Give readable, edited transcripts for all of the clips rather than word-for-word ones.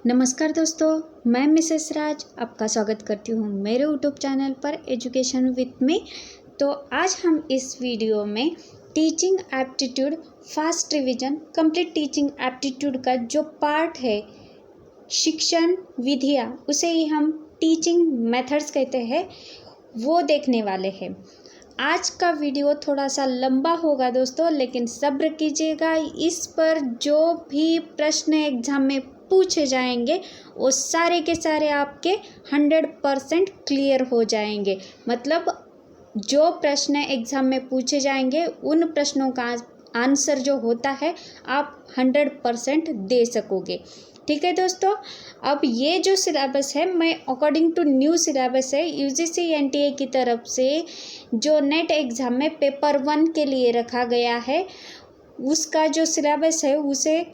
नमस्कार दोस्तों, मैं मिसेस राज आपका स्वागत करती हूँ मेरे यूट्यूब चैनल पर एजुकेशन विथ मी। तो आज हम इस वीडियो में teaching aptitude fast revision complete teaching aptitude का जो पार्ट है शिक्षण विधियाँ, उसे ही हम टीचिंग मेथड्स कहते हैं, वो देखने वाले हैं। आज का वीडियो थोड़ा सा लंबा होगा दोस्तों, लेकिन सब्र कीजिएगा। इस पर जो भी प्रश्न एग्जाम में पूछे जाएंगे वो सारे के सारे आपके 100% क्लियर हो जाएंगे। मतलब जो प्रश्न एग्जाम में पूछे जाएंगे उन प्रश्नों का आंसर जो होता है आप 100% दे सकोगे। ठीक है दोस्तों, अब ये जो सिलेबस है मैं अकॉर्डिंग टू न्यू सिलेबस है यूजीसी एनटीए की तरफ से जो नेट एग्ज़ाम में पेपर 1 के लिए रखा गया है, उसका जो सिलेबस है उसे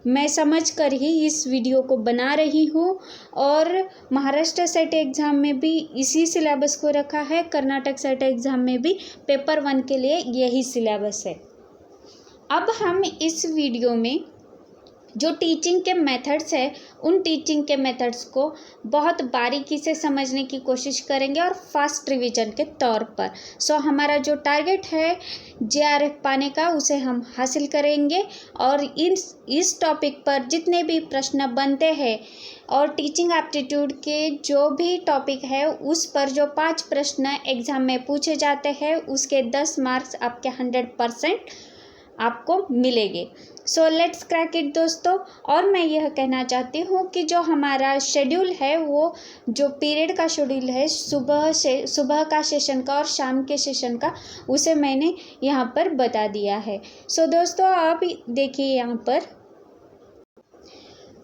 मैं समझ कर ही इस वीडियो को बना रही हूँ। और महाराष्ट्र सेट एग्ज़ाम में भी इसी सिलेबस को रखा है, कर्नाटक सेट एग्ज़ाम में भी पेपर 1 के लिए यही सिलेबस है। अब हम इस वीडियो में जो टीचिंग के मेथड्स है उन टीचिंग के मेथड्स को बहुत बारीकी से समझने की कोशिश करेंगे और फास्ट रिवीजन के तौर पर। हमारा जो टारगेट है जेआरएफ पाने का उसे हम हासिल करेंगे। और इस टॉपिक पर जितने भी प्रश्न बनते हैं और टीचिंग एप्टीट्यूड के जो भी टॉपिक है उस पर जो 5 प्रश्न एग्ज़ाम में पूछे जाते हैं उसके 10 मार्क्स आपके 100% आपको मिलेंगे। लेट्स क्रैक इट दोस्तों। और मैं यह कहना चाहती हूँ कि जो हमारा शेड्यूल है वो जो पीरियड का शेड्यूल है सुबह का सेशन का और शाम के सेशन का, उसे मैंने यहाँ पर बता दिया है। दोस्तों आप देखिए यहाँ पर।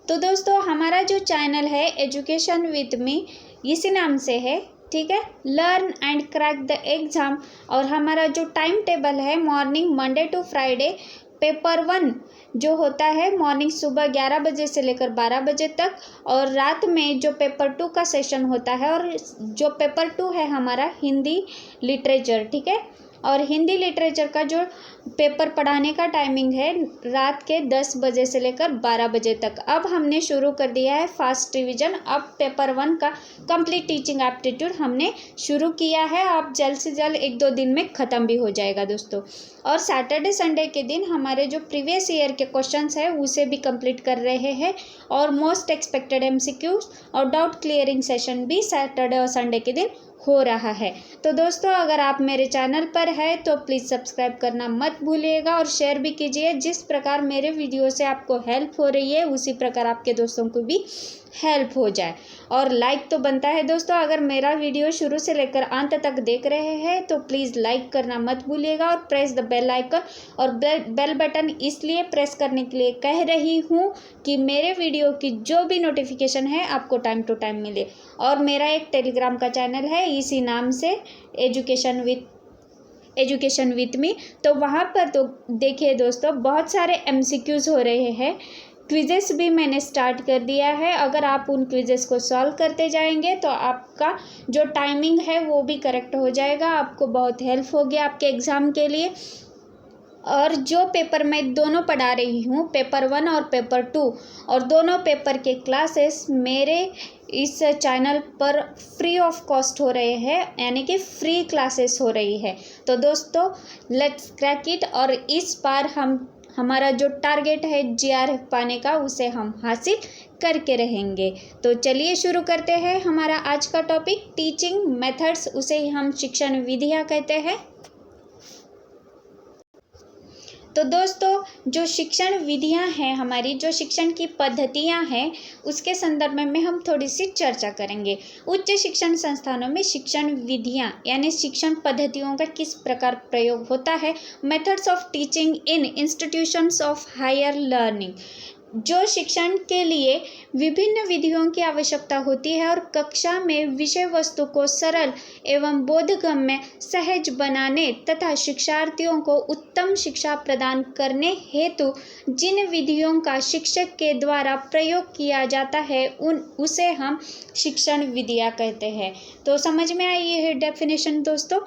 तो दोस्तों हमारा जो चैनल है एजुकेशन विथ मी इसी नाम से है, ठीक है, learn and crack the exam. और हमारा जो टाइम टेबल है morning Monday to Friday paper 1 जो होता है मॉर्निंग सुबह 11 बजे से लेकर 12 बजे तक, और रात में जो पेपर 2 का सेशन होता है। और जो पेपर 2 है हमारा हिंदी लिटरेचर, ठीक है, और हिंदी लिटरेचर का जो पेपर पढ़ाने का टाइमिंग है रात के 10 बजे से लेकर 12 बजे तक। अब हमने शुरू कर दिया है फास्ट रिवीजन। अब पेपर 1 का कंप्लीट टीचिंग एप्टीट्यूड हमने शुरू किया है। अब जल्द से जल्द 1-2 दिन में ख़त्म भी हो जाएगा दोस्तों। और सैटरडे संडे के दिन हमारे जो प्रीवियस ईयर के क्वेश्चंस है उसे भी कंप्लीट कर रहे हैं। और मोस्ट एक्सपेक्टेड एमसीक्यूज और डाउट क्लियरिंग सेशन भी सैटरडे और संडे के दिन हो रहा है। तो दोस्तों अगर आप मेरे चैनल पर है तो प्लीज़ सब्सक्राइब करना मत भूलिएगा और शेयर भी कीजिए। जिस प्रकार मेरे वीडियो से आपको हेल्प हो रही है उसी प्रकार आपके दोस्तों को भी हेल्प हो जाए। और लाइक तो बनता है दोस्तों, अगर मेरा वीडियो शुरू से लेकर अंत तक देख रहे हैं तो प्लीज़ लाइक करना मत भूलिएगा और प्रेस द बेल आइकन। और बेल बटन इसलिए प्रेस करने के लिए कह रही हूँ कि मेरे वीडियो की जो भी नोटिफिकेशन है आपको टाइम टू टाइम मिले। और मेरा एक टेलीग्राम का चैनल है इसी नाम से एजुकेशन विथ मी। तो वहाँ पर तो देखिए दोस्तों बहुत सारे एमसीक्यूज़ हो रहे हैं, क्विज़ेस भी मैंने स्टार्ट कर दिया है। अगर आप उन क्विज़ेस को सॉल्व करते जाएंगे तो आपका जो टाइमिंग है वो भी करेक्ट हो जाएगा, आपको बहुत हेल्प होगी आपके एग्ज़ाम के लिए। और जो पेपर मैं दोनों पढ़ा रही हूँ पेपर 1 और पेपर 2, और दोनों पेपर के क्लासेस मेरे इस चैनल पर फ्री ऑफ कॉस्ट हो रहे हैं, यानी कि फ्री क्लासेस हो रही है। तो दोस्तों लेट्स क्रैक इट। और इस बार हमारा जो टारगेट है जेआरएफ पाने का उसे हम हासिल करके रहेंगे। तो चलिए शुरू करते हैं हमारा आज का टॉपिक टीचिंग मेथड्स, उसे ही हम शिक्षण विधियाँ कहते हैं। तो दोस्तों जो शिक्षण विधियां हैं, हमारी जो शिक्षण की पद्धतियां हैं, उसके संदर्भ में हम थोड़ी सी चर्चा करेंगे। उच्च शिक्षण संस्थानों में शिक्षण विधियां यानी शिक्षण पद्धतियों का किस प्रकार प्रयोग होता है। Methods of teaching in institutions of higher learning. जो शिक्षण के लिए विभिन्न विधियों की आवश्यकता होती है और कक्षा में विषय वस्तु को सरल एवं बोधगम्य सहज बनाने तथा शिक्षार्थियों को उत्तम शिक्षा प्रदान करने हेतु जिन विधियों का शिक्षक के द्वारा प्रयोग किया जाता है उसे हम शिक्षण विधियाँ कहते हैं। तो समझ में आई है डेफिनेशन दोस्तों।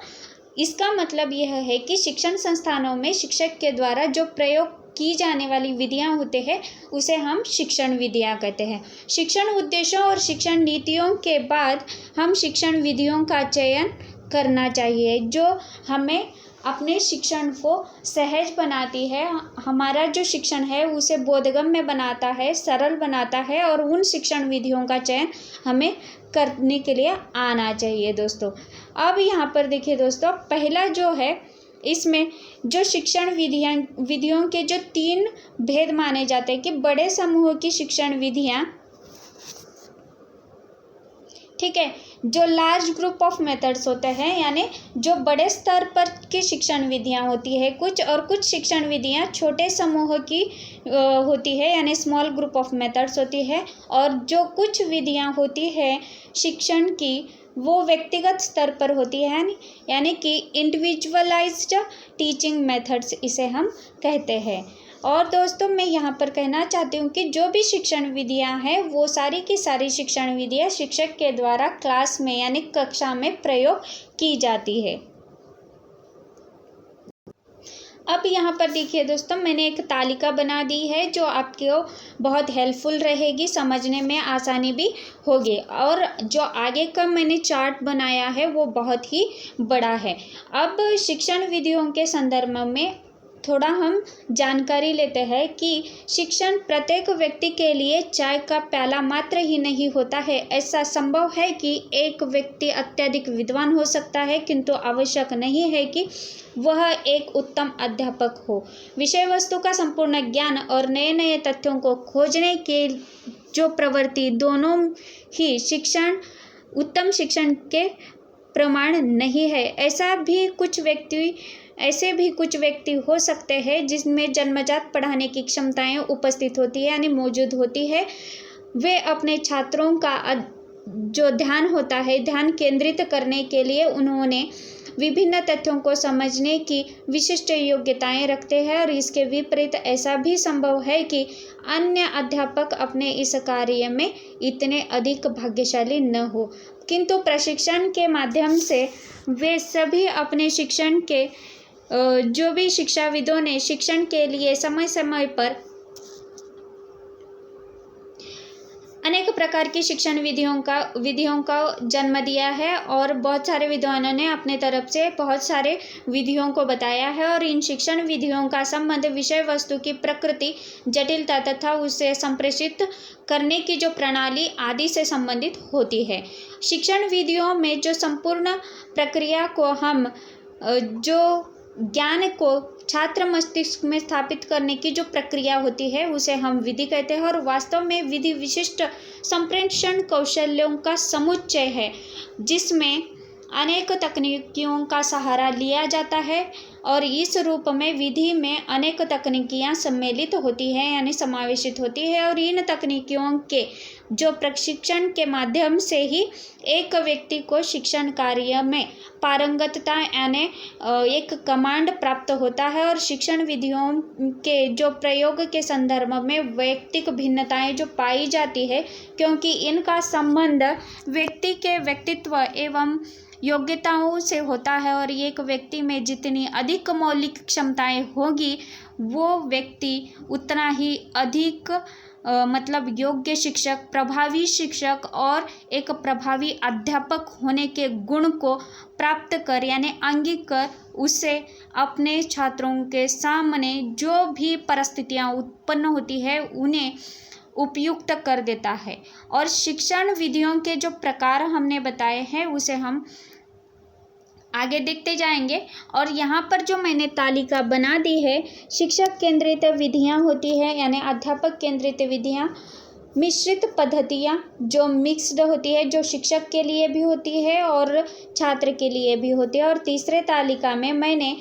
इसका मतलब यह है कि शिक्षण संस्थानों में शिक्षक के द्वारा जो प्रयोग की जाने वाली विधियां होते हैं उसे हम शिक्षण विधियां कहते हैं। शिक्षण उद्देश्यों और शिक्षण नीतियों के बाद हम शिक्षण विधियों का चयन करना चाहिए जो हमें अपने शिक्षण को सहज बनाती है, हमारा जो शिक्षण है उसे बोधगम्य बनाता है, सरल बनाता है और उन शिक्षण विधियों का चयन हमें करने के लिए आना चाहिए दोस्तों। अब यहाँ पर देखिए दोस्तों, पहला जो है इसमें जो शिक्षण विधियों के जो 3 भेद माने जाते हैं कि बड़े समूह की शिक्षण विधियाँ, ठीक है, जो लार्ज ग्रुप ऑफ मेथड्स होते हैं यानी जो बड़े स्तर पर की शिक्षण विधियां होती है कुछ शिक्षण विधियां छोटे समूह की होती है यानी स्मॉल ग्रुप ऑफ मेथड्स होती है, और जो कुछ विधियां होती है शिक्षण की वो व्यक्तिगत स्तर पर होती है यानी कि इंडिविजुअलाइज्ड टीचिंग मेथड्स इसे हम कहते हैं। और दोस्तों मैं यहाँ पर कहना चाहती हूँ कि जो भी शिक्षण विधियाँ हैं वो सारी की सारी शिक्षण विधियाँ शिक्षक के द्वारा क्लास में यानी कक्षा में प्रयोग की जाती है। अब यहाँ पर देखिए दोस्तों, मैंने एक तालिका बना दी है जो आपको बहुत हेल्पफुल रहेगी, समझने में आसानी भी होगी, और जो आगे का मैंने चार्ट बनाया है वो बहुत ही बड़ा है। अब शिक्षण विधियों के संदर्भ में थोड़ा हम जानकारी लेते हैं कि शिक्षण प्रत्येक व्यक्ति के लिए चाय का प्याला मात्र ही नहीं होता है। ऐसा संभव है कि एक व्यक्ति अत्यधिक विद्वान हो सकता है किंतु आवश्यक नहीं है कि वह एक उत्तम अध्यापक हो। विषय वस्तु का संपूर्ण ज्ञान और नए नए तथ्यों को खोजने के जो प्रवृत्ति दोनों ही उत्तम शिक्षण के प्रमाण नहीं है। ऐसे भी कुछ व्यक्ति हो सकते हैं जिसमें जन्मजात पढ़ाने की क्षमताएं उपस्थित होती है यानी मौजूद होती है। वे अपने छात्रों का जो ध्यान केंद्रित करने के लिए उन्होंने विभिन्न तथ्यों को समझने की विशिष्ट योग्यताएं रखते हैं, और इसके विपरीत ऐसा भी संभव है कि अन्य अध्यापक अपने इस कार्य में इतने अधिक भाग्यशाली न हो, किंतु प्रशिक्षण के माध्यम से वे सभी अपने शिक्षण के जो भी शिक्षाविदों ने शिक्षण के लिए समय समय पर अनेक प्रकार की शिक्षण विधियों का जन्म दिया है, और बहुत सारे विद्वानों ने अपने तरफ से बहुत सारे विधियों को बताया है, और इन शिक्षण विधियों का संबंध विषय वस्तु की प्रकृति, जटिलता तथा उसे संप्रेषित करने की जो प्रणाली आदि से संबंधित होती है। शिक्षण विधियों में जो संपूर्ण प्रक्रिया को हम जो ज्ञान को छात्र मस्तिष्क में स्थापित करने की जो प्रक्रिया होती है उसे हम विधि कहते हैं, और वास्तव में विधि विशिष्ट संप्रेषण कौशल्यों का समुच्चय है जिसमें अनेक तकनीकियों का सहारा लिया जाता है, और इस रूप में विधि में अनेक तकनीकियां सम्मिलित होती हैं यानी समावेशित होती है, और इन तकनीकियों के जो प्रशिक्षण के माध्यम से ही एक व्यक्ति को शिक्षण कार्य में पारंगतता यानी एक कमांड प्राप्त होता है। और शिक्षण विधियों के जो प्रयोग के संदर्भ में वैयक्तिक भिन्नताएं जो पाई जाती है, क्योंकि इनका संबंध व्यक्ति के व्यक्तित्व एवं योग्यताओं से होता है, और एक व्यक्ति में जितनी अधिक मौलिक क्षमताएं होगी वो व्यक्ति उतना ही अधिक योग्य शिक्षक, प्रभावी शिक्षक और एक प्रभावी अध्यापक होने के गुण को प्राप्त कर यानी अंगिक कर उसे अपने छात्रों के सामने जो भी परिस्थितियां उत्पन्न होती है उन्हें उपयुक्त कर देता है। और शिक्षण विधियों के जो प्रकार हमने बताए हैं उसे हम आगे देखते जाएंगे, और यहाँ पर जो मैंने तालिका बना दी है, शिक्षक केंद्रित विधियाँ होती है यानी अध्यापक केंद्रित विधियाँ, मिश्रित पद्धतियाँ जो मिक्स्ड होती है, जो शिक्षक के लिए भी होती है और छात्र के लिए भी होती है, और तीसरे तालिका में मैंने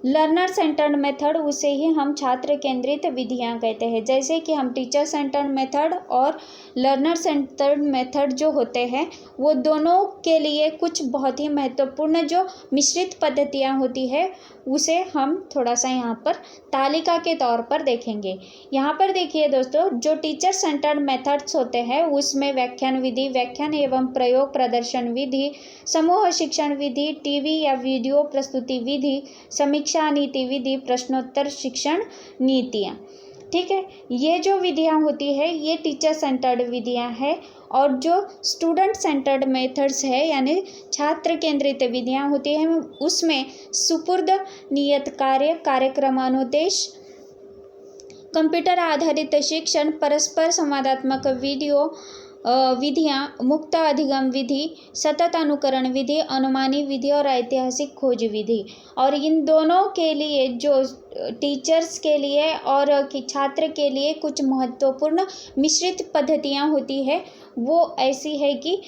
लर्नर सेंटर्ड मेथड, उसे ही हम छात्र केंद्रित विधियां कहते हैं। जैसे कि हम टीचर सेंटर्ड मेथड और लर्नर सेंटर्ड मेथड जो होते हैं वो दोनों के लिए कुछ बहुत ही महत्वपूर्ण जो मिश्रित पद्धतियां होती है उसे हम थोड़ा सा यहाँ पर तालिका के तौर पर देखेंगे। यहाँ पर देखिए दोस्तों, जो टीचर सेंटर्ड मेथड्स होते हैं उसमें व्याख्यान विधि, व्याख्यान एवं प्रयोग प्रदर्शन विधि, समूह शिक्षण विधि, टीवी या वीडियो प्रस्तुति विधि, समीक्षा शिक्षा नीति विधि, प्रश्नोत्तर शिक्षण नीतियाँ। ठीक है, ये जो विधियाँ होती है ये टीचर सेंटर्ड विधियाँ हैं, और जो स्टूडेंट सेंटर्ड मेथड्स है यानी छात्र केंद्रित विधियाँ होती हैं उसमें सुपुर्द नियत कार्य, कार्यक्रम अनुदेश, कंप्यूटर आधारित शिक्षण, परस्पर संवादात्मक विधियाँ, मुक्त अधिगम विधि, सतत अनुकरण विधि, अनुमानी विधि और ऐतिहासिक खोज विधि। और इन दोनों के लिए जो टीचर्स के लिए और छात्र के लिए कुछ महत्वपूर्ण मिश्रित पद्धतियाँ होती है वो ऐसी है कि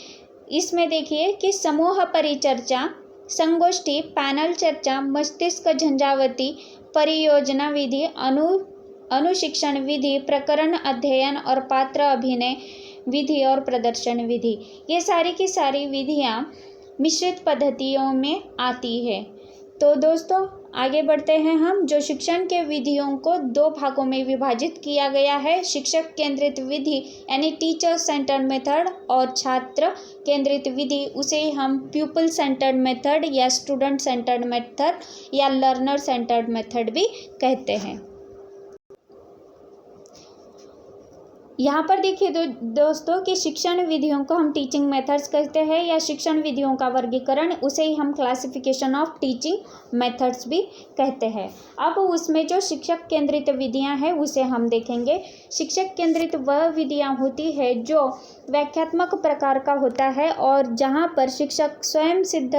इसमें देखिए कि समूह परिचर्चा, संगोष्ठी, पैनल चर्चा, मस्तिष्क झंझावती, परियोजना विधि, अनुशिक्षण विधि, प्रकरण अध्ययन और पात्र अभिनय विधि और प्रदर्शन विधि। ये सारी की सारी विधियाँ मिश्रित पद्धतियों में आती है। तो दोस्तों आगे बढ़ते हैं हम। जो शिक्षण के विधियों को दो भागों में विभाजित किया गया है, शिक्षक केंद्रित विधि यानी टीचर सेंटर्ड मेथड और छात्र केंद्रित विधि, उसे हम प्यूपल सेंटर्ड मेथड या स्टूडेंट सेंटर्ड मेथड या लर्नर सेंटर्ड मेथड भी कहते हैं। यहाँ पर देखिए दोस्तों कि शिक्षण विधियों को हम टीचिंग मेथड्स कहते हैं या शिक्षण विधियों का वर्गीकरण, उसे ही हम क्लासिफिकेशन ऑफ टीचिंग मेथड्स भी कहते हैं। अब उसमें जो शिक्षक केंद्रित विधियाँ हैं उसे हम देखेंगे। शिक्षक केंद्रित वह विधियाँ होती है जो व्याख्यात्मक प्रकार का होता है और जहाँ पर शिक्षक स्वयं सिद्ध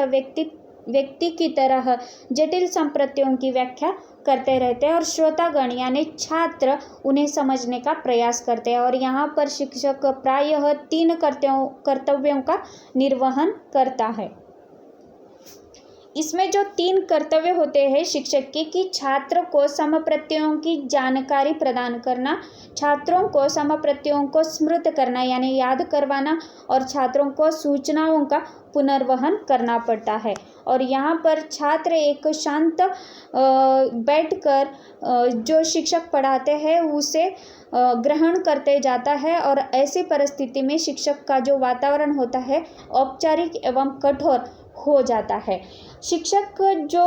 व्यक्ति की तरह जटिल संप्रत्यों की व्याख्या करते रहते हैं और श्रोतागण यानी छात्र उन्हें समझने का प्रयास करते हैं। और यहाँ पर शिक्षक प्रायः 3 कर्तव्यों का निर्वहन करता है। इसमें जो 3 कर्तव्य होते हैं शिक्षक के कि छात्र को समप्रत्ययों की जानकारी प्रदान करना, छात्रों को समप्रत्ययों को स्मृत करना यानी याद करवाना, और छात्रों को सूचनाओं का पुनर्वहन करना पड़ता है। और यहाँ पर छात्र एक शांत बैठकर जो शिक्षक पढ़ाते हैं उसे ग्रहण करते जाता है, और ऐसी परिस्थिति में शिक्षक का जो वातावरण होता है औपचारिक एवं कठोर हो जाता है। शिक्षक जो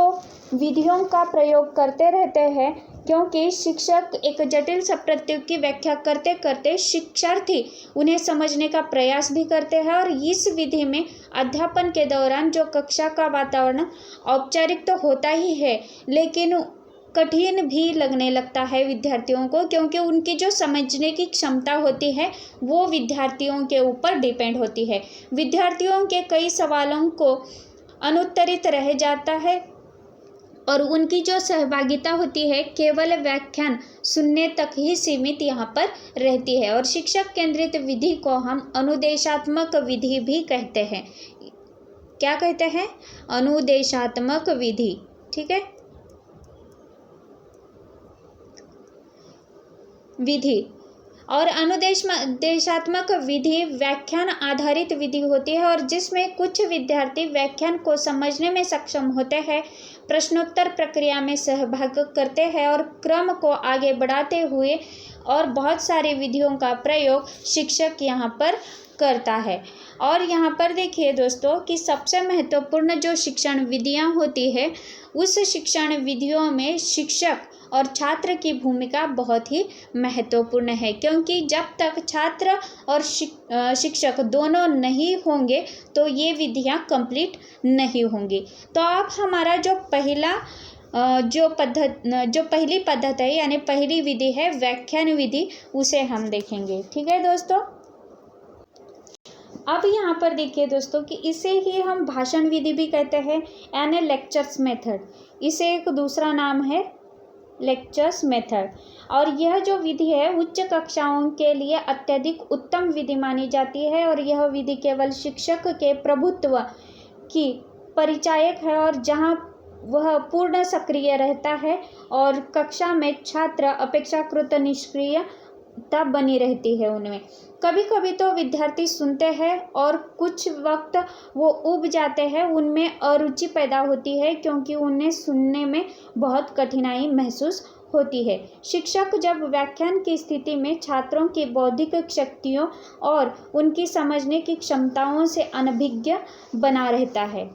विधियों का प्रयोग करते रहते हैं क्योंकि शिक्षक एक जटिल संप्रत्ययों की व्याख्या करते करते शिक्षार्थी उन्हें समझने का प्रयास भी करते हैं। और इस विधि में अध्यापन के दौरान जो कक्षा का वातावरण औपचारिक तो होता ही है लेकिन कठिन भी लगने लगता है विद्यार्थियों को, क्योंकि उनकी जो समझने की क्षमता होती है वो विद्यार्थियों के ऊपर डिपेंड होती है। विद्यार्थियों के कई सवालों को अनुत्तरित रह जाता है और उनकी जो सहभागिता होती है केवल व्याख्यान सुनने तक ही सीमित यहाँ पर रहती है। और शिक्षक केंद्रित विधि को हम अनुदेशात्मक विधि भी कहते हैं। क्या कहते हैं? अनुदेशात्मक विधि। ठीक है, विधि। और अनुदेशात्मक विधि व्याख्यान आधारित विधि होती है और जिसमें कुछ विद्यार्थी व्याख्यान को समझने में सक्षम होते हैं, प्रश्नोत्तर प्रक्रिया में सहभाग करते हैं और क्रम को आगे बढ़ाते हुए और बहुत सारी विधियों का प्रयोग शिक्षक यहाँ पर करता है। और यहाँ पर देखिए दोस्तों कि सबसे महत्वपूर्ण जो शिक्षण विधियाँ होती है उस शिक्षण विधियों में शिक्षक और छात्र की भूमिका बहुत ही महत्वपूर्ण है, क्योंकि जब तक छात्र और शिक्षक दोनों नहीं होंगे तो ये विधियाँ कंप्लीट नहीं होंगी। तो अब हमारा जो पहली पद्धति है यानी पहली विधि है व्याख्यान विधि, उसे हम देखेंगे। ठीक है दोस्तों, अब यहाँ पर देखिए दोस्तों कि इसे ही हम भाषण विधि भी कहते हैं यानी लेक्चर्स मेथड। इसे एक दूसरा नाम है लेक्चर्स मेथड। और यह जो विधि है उच्च कक्षाओं के लिए अत्यधिक उत्तम विधि मानी जाती है और यह विधि केवल शिक्षक के प्रभुत्व की परिचायक है और जहाँ वह पूर्ण सक्रिय रहता है और कक्षा में छात्र अपेक्षाकृत निष्क्रिय तब बनी रहती है उनमें। कभी कभी तो विद्यार्थी सुनते हैं और कुछ वक्त वो उब जाते हैं, उनमें अरुचि पैदा होती है क्योंकि उन्हें सुनने में बहुत कठिनाई महसूस होती है। शिक्षक जब व्याख्यान की स्थिति में छात्रों की बौद्धिक शक्तियों और उनकी समझने की क्षमताओं से अनभिज्ञ बना रहता है।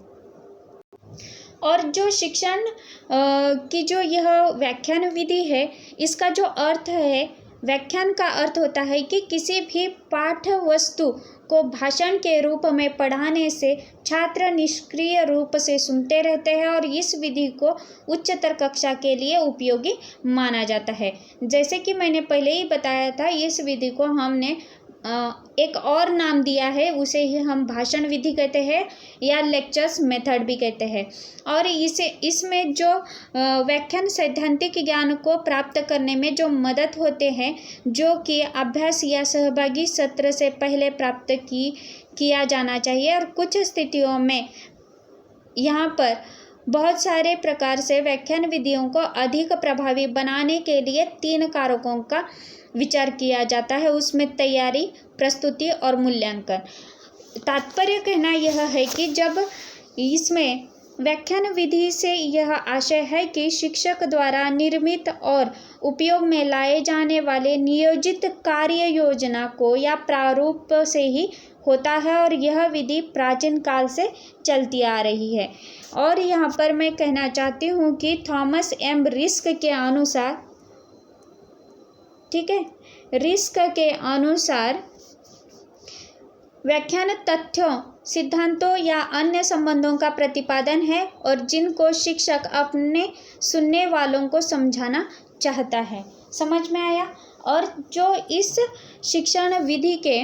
और जो शिक्षण की जो यह व्याख्यान विधि है, इसका जो अर्थ है, व्याख्यान का अर्थ होता है कि किसी भी पाठ्य वस्तु को भाषण के रूप में पढ़ाने से छात्र निष्क्रिय रूप से सुनते रहते हैं और इस विधि को उच्चतर कक्षा के लिए उपयोगी माना जाता है। जैसे कि मैंने पहले ही बताया था, इस विधि को हमने एक और नाम दिया है, उसे ही हम भाषण विधि कहते हैं या लेक्चर्स मेथड भी कहते हैं। और इसमें जो व्याख्यान सैद्धांतिक ज्ञान को प्राप्त करने में जो मदद होते हैं, जो कि अभ्यास या सहभागी सत्र से पहले प्राप्त किया जाना चाहिए। और कुछ स्थितियों में यहाँ पर बहुत सारे प्रकार से व्याख्यान विधियों को अधिक प्रभावी बनाने के लिए 3 कारकों का विचार किया जाता है, उसमें तैयारी, प्रस्तुति और मूल्यांकन। तात्पर्य कहना यह है कि जब इसमें व्याख्यान विधि से यह आशय है कि शिक्षक द्वारा निर्मित और उपयोग में लाए जाने वाले नियोजित कार्य योजना को या प्रारूप से ही होता है और यह विधि प्राचीन काल से चलती आ रही है। और यहाँ पर मैं कहना चाहती हूँ कि थॉमस एम रिस्क के अनुसार, ठीक है, रिस्क के अनुसार व्याख्यान तथ्यों, सिद्धांतों या अन्य संबंधों का प्रतिपादन है और जिनको शिक्षक अपने सुनने वालों को समझाना चाहता है। समझ में आया? और जो इस शिक्षण विधि के,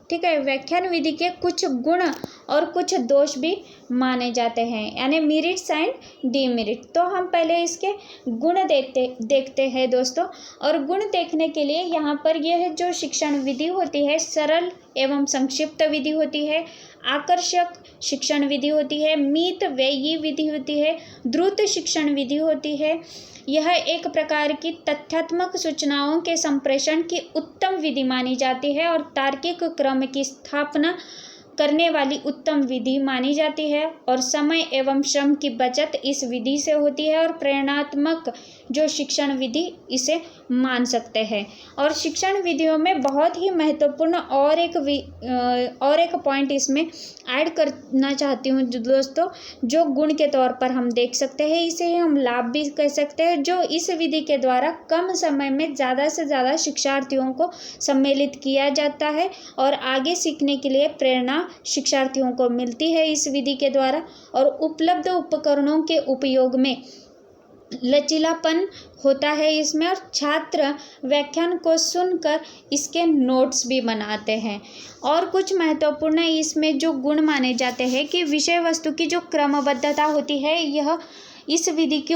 ठीक है, व्याख्यान विधि के कुछ गुण और कुछ दोष भी माने जाते हैं, यानी मेरिट्स एंड डीमेरिट। तो हम पहले इसके गुण देखते हैं दोस्तों। और गुण देखने के लिए यहाँ पर यह जो शिक्षण विधि होती है, सरल एवं संक्षिप्त विधि होती है, आकर्षक शिक्षण विधि होती है, मित व्ययी विधि होती है, द्रुत शिक्षण विधि होती है। यह एक प्रकार की तथ्यात्मक सूचनाओं के संप्रेषण की उत्तम विधि मानी जाती है और तार्किक क्रम की स्थापना करने वाली उत्तम विधि मानी जाती है। और समय एवं श्रम की बचत इस विधि से होती है और प्रेरणात्मक जो शिक्षण विधि इसे मान सकते हैं। और शिक्षण विधियों में बहुत ही महत्वपूर्ण और एक पॉइंट इसमें ऐड करना चाहती हूँ दोस्तों, जो गुण के तौर पर हम देख सकते हैं, इसे हम लाभ भी कह सकते हैं, जो इस विधि के द्वारा कम समय में ज़्यादा से ज़्यादा शिक्षार्थियों को सम्मिलित किया जाता है और आगे सीखने के लिए प्रेरणा शिक्षार्थियों को मिलती है इस विधि के द्वारा। और उपलब्ध उपकरणों के उपयोग में लचीलापन होता है इसमें, और छात्र व्याख्यान को सुनकर इसके नोट्स भी बनाते हैं। और कुछ महत्वपूर्ण इसमें जो गुण माने जाते हैं कि विषय वस्तु की जो क्रमबद्धता होती है, यह इस विधि की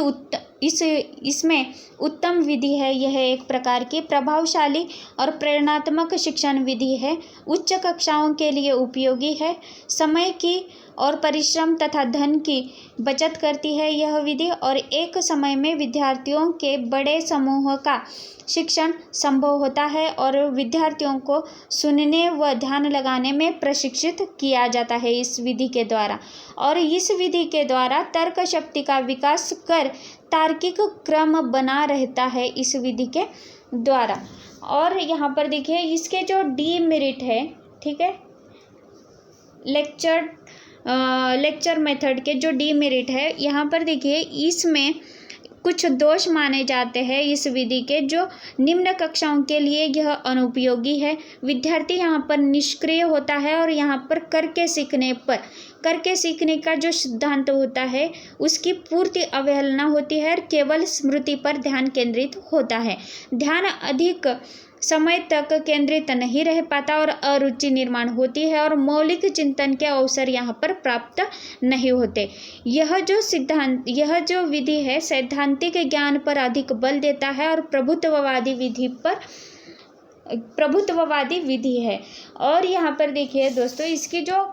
इसमें उत्तम विधि है। यह एक प्रकार की प्रभावशाली और प्रेरणात्मक शिक्षण विधि है, उच्च कक्षाओं के लिए उपयोगी है, समय की और परिश्रम तथा धन की बचत करती है यह विधि, और एक समय में विद्यार्थियों के बड़े समूह का शिक्षण संभव होता है और विद्यार्थियों को सुनने व ध्यान लगाने में प्रशिक्षित किया जाता है इस विधि के द्वारा। और इस विधि के द्वारा तर्क शक्ति का विकास कर तार्किक क्रम बना रहता है इस विधि के द्वारा। और यहाँ पर देखिए इसके जो डीमेरिट है, ठीक है, लेक्चर मेथड के जो डीमेरिट है, यहाँ पर देखिए इसमें कुछ दोष माने जाते हैं इस विधि के, जो निम्न कक्षाओं के लिए यह अनुपयोगी है। विद्यार्थी यहाँ पर निष्क्रिय होता है और यहाँ पर करके सीखने का जो सिद्धांत होता है उसकी पूर्ति अवहेलना होती है और केवल स्मृति पर ध्यान केंद्रित होता है। ध्यान अधिक समय तक केंद्रित नहीं रह पाता और अरुचि निर्माण होती है और मौलिक चिंतन के अवसर यहाँ पर प्राप्त नहीं होते। यह जो विधि है सैद्धांतिक ज्ञान पर अधिक बल देता है और प्रभुत्ववादी विधि है। और यहाँ पर देखिए दोस्तों इसकी जो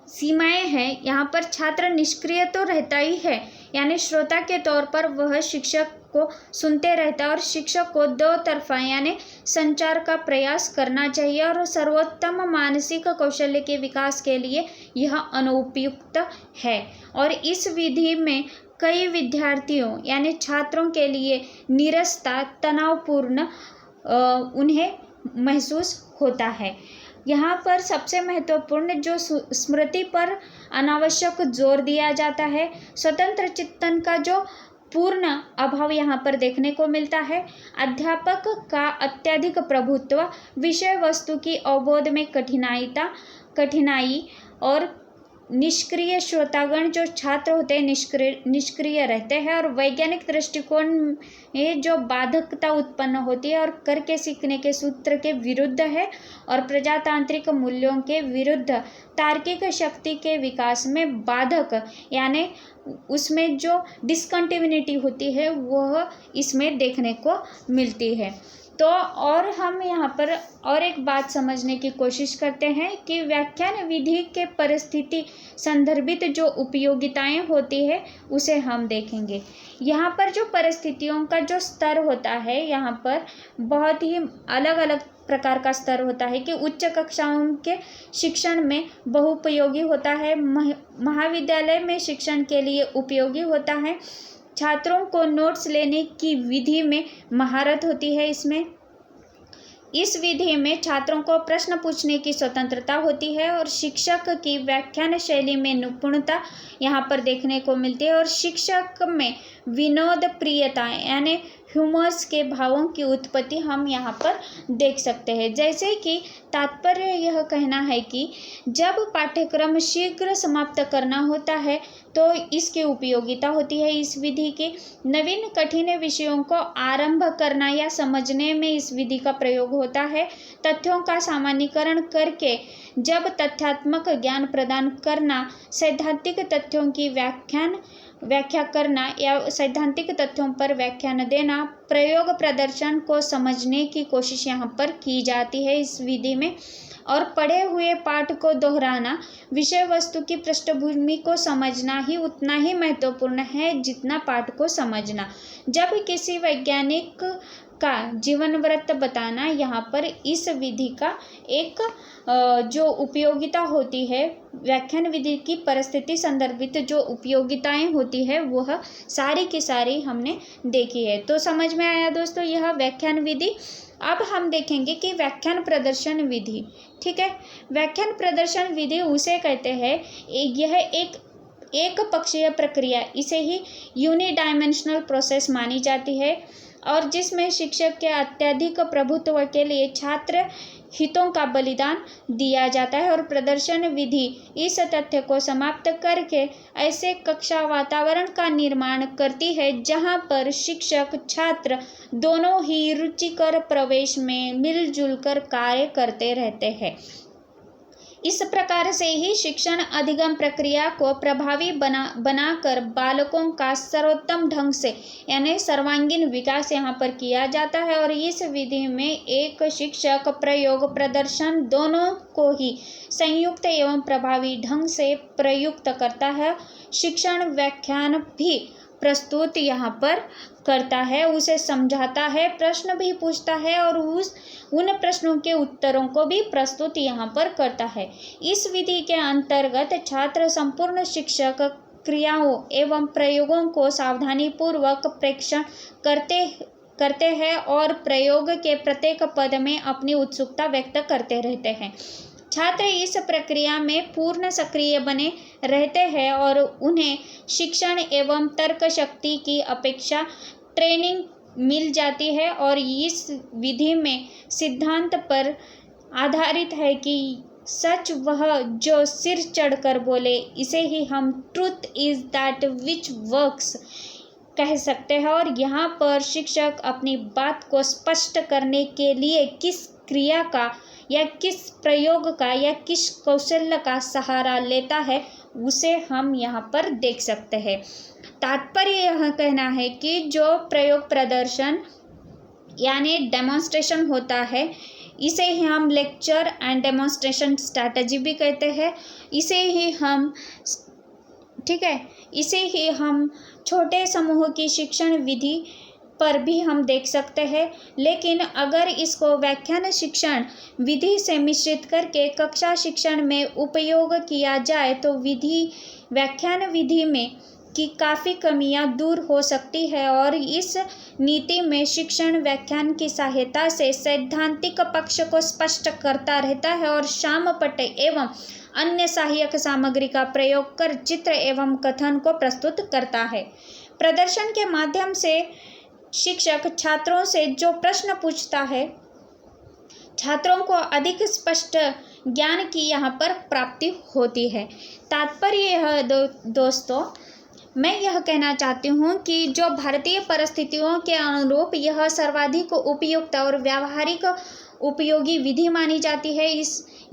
सीमाएं हैं, यहाँ पर छात्र निष्क्रिय तो रहता ही है, यानी श्रोता के तौर पर वह शिक्षक को सुनते रहता है और शिक्षक को दो तरफा यानी संचार का प्रयास करना चाहिए और सर्वोत्तम मानसिक कौशल्य के विकास के लिए यह अनुपयुक्त है। और इस विधि में कई विद्यार्थियों यानी छात्रों के लिए नीरसता, तनावपूर्ण उन्हें महसूस होता है। यहाँ पर सबसे महत्वपूर्ण जो स्मृति पर अनावश्यक जोर दिया जाता है, स्वतंत्र चिंतन का जो पूर्ण अभाव यहाँ पर देखने को मिलता है, अध्यापक का अत्यधिक प्रभुत्व, विषय वस्तु की अवबोध में कठिनाई और निष्क्रिय श्रोतागण जो छात्र होते हैं निष्क्रिय रहते हैं, और वैज्ञानिक दृष्टिकोण में जो बाधकता उत्पन्न होती है और करके सीखने के सूत्र के विरुद्ध है, और प्रजातांत्रिक मूल्यों के विरुद्ध तार्किक शक्ति के विकास में बाधक, यानी उसमें जो डिसकंटिन्यूटी होती है वह इसमें देखने को मिलती है। तो और हम यहाँ पर और एक बात समझने की कोशिश करते हैं कि व्याख्यान विधि के परिस्थिति संदर्भित जो उपयोगिताएं होती है उसे हम देखेंगे। यहाँ पर जो परिस्थितियों का जो स्तर होता है, यहाँ पर बहुत ही अलग अलग प्रकार का स्तर होता है कि उच्च कक्षाओं के शिक्षण में बहुपयोगी होता है, महाविद्यालय में शिक्षण के लिए उपयोगी होता है, छात्रों को नोट्स लेने की विधि में महारत होती है। इस विधि में छात्रों को प्रश्न पूछने की स्वतंत्रता होती है, और शिक्षक की व्याख्यान शैली में निपुणता यहाँ पर देखने को मिलती है, और शिक्षक में विनोद प्रियता यानी ह्यूमर्स के भावों की उत्पत्ति हम यहाँ पर देख सकते हैं। जैसे कि तात्पर्य यह कहना है कि जब पाठ्यक्रम शीघ्र समाप्त करना होता है तो इसकी उपयोगिता होती है। इस विधि की नवीन कठिन विषयों को आरंभ करना या समझने में इस विधि का प्रयोग होता है। तथ्यों का सामान्यीकरण करके जब तथ्यात्मक ज्ञान प्रदान करना, सैद्धांतिक तथ्यों की व्याख्या करना या सैद्धांतिक तथ्यों पर व्याख्यान देना, प्रयोग प्रदर्शन को समझने की कोशिश यहाँ पर की जाती है इस विधि में, और पढ़े हुए पाठ को दोहराना, विषय वस्तु की पृष्ठभूमि को समझना ही उतना ही महत्वपूर्ण है जितना पाठ को समझना। जब किसी वैज्ञानिक का जीवन वृत्त बताना, यहाँ पर इस विधि का एक जो उपयोगिता होती है, व्याख्यान विधि की परिस्थिति संदर्भित जो उपयोगिताएं होती है वह सारी की सारी हमने देखी है। तो समझ में आया दोस्तों यह व्याख्यान विधि। अब हम देखेंगे कि व्याख्यान प्रदर्शन विधि, ठीक है। व्याख्यान प्रदर्शन विधि उसे कहते हैं, यह एक पक्षीय प्रक्रिया, इसे ही यूनिडायमेंशनल प्रोसेस मानी जाती है, और जिसमें शिक्षक के अत्यधिक प्रभुत्व के लिए छात्र हितों का बलिदान दिया जाता है, और प्रदर्शन विधि इस तथ्य को समाप्त करके ऐसे कक्षा वातावरण का निर्माण करती है जहां पर शिक्षक छात्र दोनों ही रुचिकर प्रवेश में मिलजुल कर कार्य करते रहते हैं। इस प्रकार से ही शिक्षण अधिगम प्रक्रिया को प्रभावी बनाकर बालकों का सर्वोत्तम ढंग से यानी सर्वांगीण विकास यहाँ पर किया जाता है, और इस विधि में एक शिक्षक प्रयोग प्रदर्शन दोनों को ही संयुक्त एवं प्रभावी ढंग से प्रयुक्त करता है। शिक्षण व्याख्यान भी प्रस्तुत यहाँ पर करता है, उसे समझाता है, प्रश्न भी पूछता है, और उन प्रश्नों के उत्तरों को भी प्रस्तुत यहाँ पर करता है। इस विधि के अंतर्गत छात्र संपूर्ण शिक्षक क्रियाओं एवं प्रयोगों को सावधानीपूर्वक प्रेक्षण करते हैं और प्रयोग के प्रत्येक पद में अपनी उत्सुकता व्यक्त करते रहते हैं। छात्र इस प्रक्रिया में पूर्ण सक्रिय बने रहते हैं और उन्हें शिक्षण एवं तर्क शक्ति की अपेक्षा ट्रेनिंग मिल जाती है, और इस विधि में सिद्धांत पर आधारित है कि सच वह जो सिर चढ़कर बोले, इसे ही हम truth is that which works कह सकते हैं। और यहाँ पर शिक्षक अपनी बात को स्पष्ट करने के लिए किस क्रिया का या किस प्रयोग का या किस कौशल का सहारा लेता है उसे हम यहाँ पर देख सकते हैं। तात्पर्य यह कहना है कि जो प्रयोग प्रदर्शन यानी डेमोन्स्ट्रेशन होता है, इसे ही हम लेक्चर एंड डेमोन्स्ट्रेशन स्ट्रैटेजी भी कहते हैं। इसे ही हम छोटे समूह की शिक्षण विधि पर भी हम देख सकते हैं। लेकिन अगर इसको व्याख्यान शिक्षण विधि से मिश्रित करके कक्षा शिक्षण में उपयोग किया जाए तो व्याख्यान विधि में की काफ़ी कमियां दूर हो सकती है और इस नीति में शिक्षण व्याख्यान की सहायता से सैद्धांतिक पक्ष को स्पष्ट करता रहता है और शामपट्ट एवं अन्य सहायक सामग्री का प्रयोग कर चित्र एवं कथन को प्रस्तुत करता है। प्रदर्शन के माध्यम से शिक्षक छात्रों से जो प्रश्न पूछता है, छात्रों को अधिक स्पष्ट ज्ञान की यहाँ पर प्राप्ति होती है। तात्पर्य यह दोस्तों मैं यह कहना चाहती हूँ कि जो भारतीय परिस्थितियों के अनुरूप यह सर्वाधिक उपयुक्त और व्यावहारिक उपयोगी विधि मानी जाती है।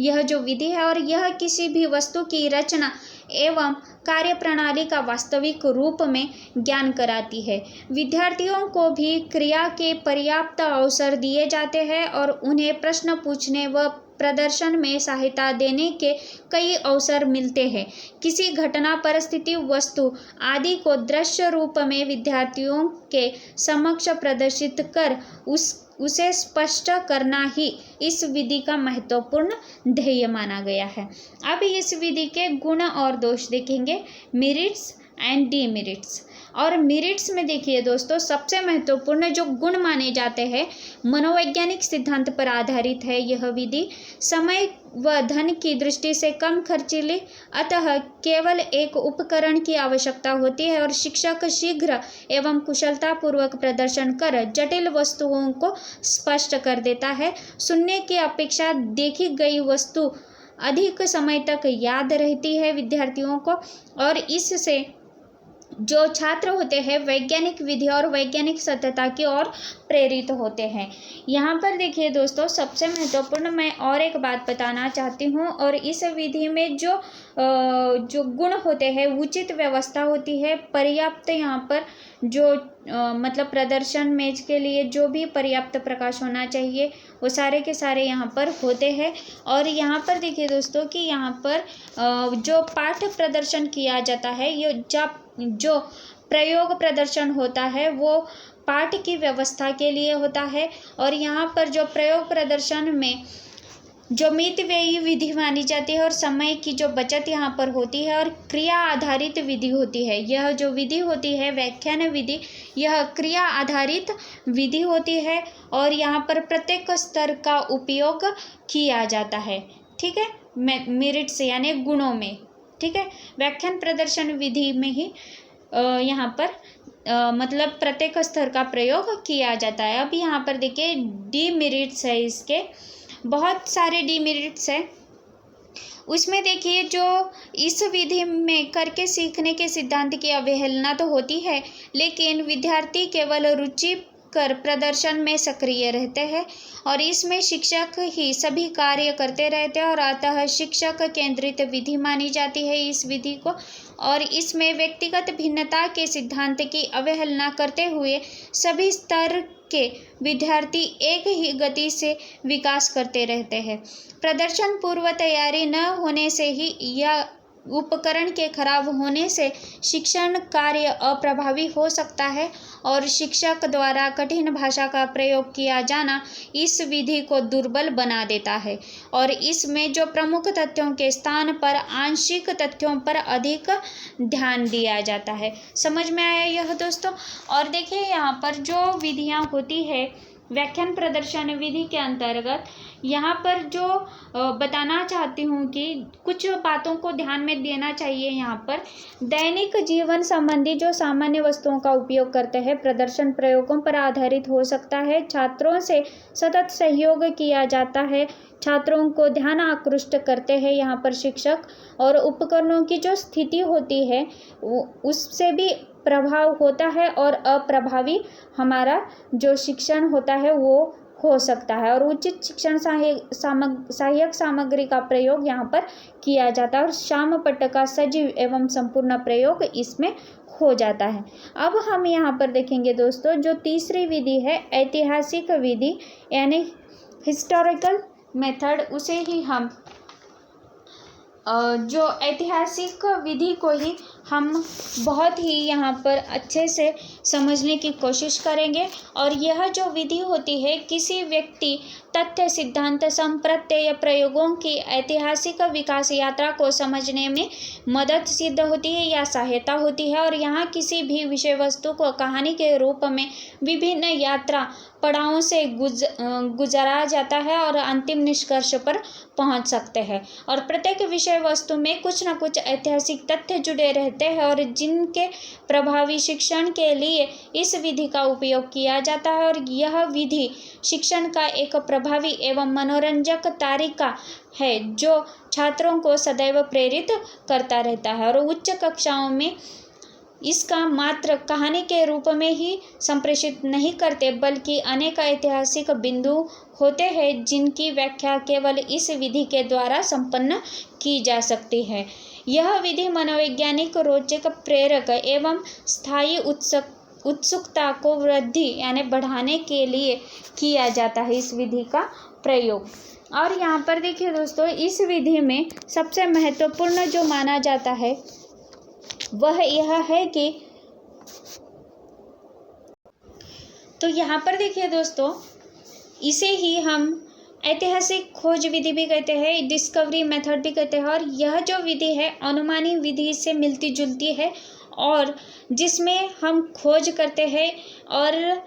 यह जो विधि है और यह किसी भी वस्तु की रचना एवं कार्यप्रणाली का वास्तविक रूप में ज्ञान कराती है। विद्यार्थियों को भी क्रिया के पर्याप्त अवसर दिए जाते हैं और उन्हें प्रश्न पूछने व प्रदर्शन में सहायता देने के कई अवसर मिलते हैं। किसी घटना, परिस्थिति, वस्तु आदि को दृश्य रूप में विद्यार्थियों के समक्ष प्रदर्शित कर उसे स्पष्ट करना ही इस विधि का महत्वपूर्ण ध्येय माना गया है। अब इस विधि के गुण और दोष देखेंगे, मेरिट्स एंड डीमेरिट्स। और मेरिट्स में देखिए दोस्तों, सबसे महत्वपूर्ण जो गुण माने जाते हैं, मनोवैज्ञानिक सिद्धांत पर आधारित है यह विधि, समय व धन की दृष्टि से कम खर्चीली, अतः केवल एक उपकरण की आवश्यकता होती है और शिक्षक शीघ्र एवं कुशलतापूर्वक प्रदर्शन कर जटिल वस्तुओं को स्पष्ट कर देता है। सुनने की अपेक्षा देखी गई वस्तु अधिक समय तक याद रहती है विद्यार्थियों को और इससे जो छात्र होते हैं वैज्ञानिक विधि और वैज्ञानिक सत्यता की ओर प्रेरित होते हैं। यहाँ पर देखिए दोस्तों, सबसे महत्वपूर्ण मैं और एक बात बताना चाहती हूँ और इस विधि में जो गुण होते हैं, उचित व्यवस्था होती है, पर्याप्त यहाँ पर जो मतलब प्रदर्शन मेज के लिए जो भी पर्याप्त प्रकाश होना चाहिए वो सारे के सारे यहाँ पर होते हैं। और यहाँ पर देखिए दोस्तों कि यहाँ पर जो पाठ प्रदर्शन किया जाता है, ये जो प्रयोग प्रदर्शन होता है वो पाठ की व्यवस्था के लिए होता है और यहाँ पर जो प्रयोग प्रदर्शन में जो मितव्ययी विधि मानी जाती है और समय की जो बचत यहाँ पर होती है और क्रिया आधारित विधि होती है। यह जो विधि होती है व्याख्यान विधि, यह क्रिया आधारित विधि होती है और यहाँ पर प्रत्येक स्तर का उपयोग किया जाता है। ठीक है, मेरिट्स यानी गुणों में। ठीक है, व्याख्यान प्रदर्शन विधि में ही यहाँ पर मतलब प्रत्येक स्तर का प्रयोग किया जाता है। अब यहाँ पर देखिए डीमेरिट्स है, इसके बहुत सारे डीमेरिट्स है। उसमें देखिए जो इस विधि में करके सीखने के सिद्धांत की अवहेलना तो होती है, लेकिन विद्यार्थी केवल रुचि कर प्रदर्शन में सक्रिय रहते हैं और इसमें शिक्षक ही सभी कार्य करते रहते हैं और अतः शिक्षक केंद्रित विधि मानी जाती है इस विधि को। और इसमें व्यक्तिगत भिन्नता के सिद्धांत की अवहेलना करते हुए सभी स्तर के विद्यार्थी एक ही गति से विकास करते रहते हैं। प्रदर्शन पूर्व तैयारी न होने से ही या उपकरण के खराब होने से शिक्षण कार्य अप्रभावी हो सकता है और शिक्षक द्वारा कठिन भाषा का प्रयोग किया जाना इस विधि को दुर्बल बना देता है और इसमें जो प्रमुख तथ्यों के स्थान पर आंशिक तथ्यों पर अधिक ध्यान दिया जाता है। समझ में आया यह दोस्तों? और देखिए यहाँ पर जो विधियाँ होती है व्याख्यान प्रदर्शन विधि के अंतर्गत, यहाँ पर जो बताना चाहती हूँ कि कुछ बातों को ध्यान में देना चाहिए। यहाँ पर दैनिक जीवन संबंधी जो सामान्य वस्तुओं का उपयोग करते हैं प्रदर्शन प्रयोगों पर आधारित हो सकता है। छात्रों से सतत सहयोग किया जाता है, छात्रों को ध्यान आकृष्ट करते हैं यहाँ पर शिक्षक, और उपकरणों की जो स्थिति होती है उससे भी प्रभाव होता है और अप्रभावी हमारा जो शिक्षण होता है वो हो सकता है और उचित शिक्षण सहायक सामग्री का प्रयोग यहाँ पर किया जाता है और शामपट्ट का सजीव एवं संपूर्ण प्रयोग इसमें हो जाता है। अब हम यहाँ पर देखेंगे दोस्तों जो तीसरी विधि है ऐतिहासिक विधि यानी हिस्टोरिकल मेथड, उसे ही हम जो ऐतिहासिक विधि को ही हम बहुत ही यहाँ पर अच्छे से समझने की कोशिश करेंगे। और यह जो विधि होती है किसी व्यक्ति, तथ्य, सिद्धांत, संप्रत्यय प्रयोगों की ऐतिहासिक विकास यात्रा को समझने में मदद सिद्ध होती है या सहायता होती है। और यहाँ किसी भी विषय वस्तु को कहानी के रूप में विभिन्न यात्रा पड़ावों से गुजरा जाता है और अंतिम निष्कर्ष पर पहुंच सकते हैं। और प्रत्येक विषय वस्तु में कुछ न कुछ ऐतिहासिक तथ्य जुड़े रहते हैं और जिनके प्रभावी शिक्षण के लिए इस विधि का उपयोग किया जाता है। और यह विधि शिक्षण का एक प्रभावी एवं मनोरंजक तरीका है जो छात्रों को सदैव प्रेरित करता रहता है। और उच्च कक्षाओं में इसका मात्र कहानी के रूप में ही संप्रेषित नहीं करते, बल्कि अनेक ऐतिहासिक बिंदु होते हैं जिनकी व्याख्या केवल इस विधि के द्वारा संपन्न की जा सकती है। यह विधि मनोवैज्ञानिक, रोचक, प्रेरक एवं स्थायी उत्सुकता को वृद्धि यानी बढ़ाने के लिए किया जाता है इस विधि का प्रयोग। और यहाँ पर देखिए दोस्तों, इस विधि में सबसे महत्वपूर्ण जो माना जाता है वह यह है कि, तो यहाँ पर देखिए दोस्तों, इसे ही हम ऐतिहासिक खोज विधि भी कहते हैं, डिस्कवरी मेथड भी कहते हैं। और यह जो विधि है अनुमानी विधि से मिलती जुलती है और जिसमें हम खोज करते हैं। और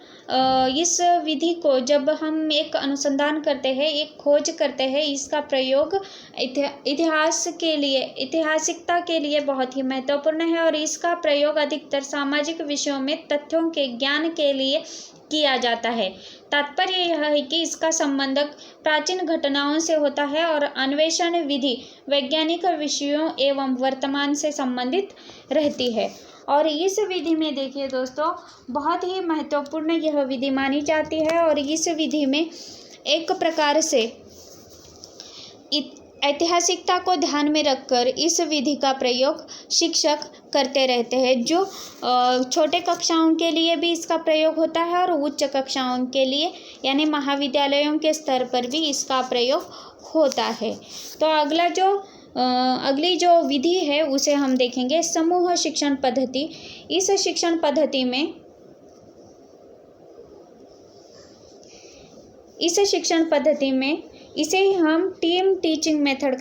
इस विधि को जब हम एक अनुसंधान करते हैं, एक खोज करते हैं, इसका प्रयोग इतिहास के लिए, ऐतिहासिकता के लिए बहुत ही महत्वपूर्ण है। और इसका प्रयोग अधिकतर सामाजिक विषयों में तथ्यों के ज्ञान के लिए किया जाता है। तात्पर्य यह है कि इसका संबंध प्राचीन घटनाओं से होता है और अन्वेषण विधि वैज्ञानिक विषयों एवं वर्तमान से संबंधित रहती है। और इस विधि में देखिए दोस्तों, बहुत ही महत्वपूर्ण यह विधि मानी जाती है। और इस विधि में एक प्रकार से ऐतिहासिकता को ध्यान में रखकर इस विधि का प्रयोग शिक्षक करते रहते हैं। जो छोटे कक्षाओं के लिए भी इसका प्रयोग होता है और उच्च कक्षाओं के लिए यानी महाविद्यालयों के स्तर पर भी इसका प्रयोग होता है। तो अगली जो विधि है उसे हम देखेंगे, समूह शिक्षण पद्धति। इस शिक्षण पद्धति में इसे ही हम टीम टीचिंग मेथड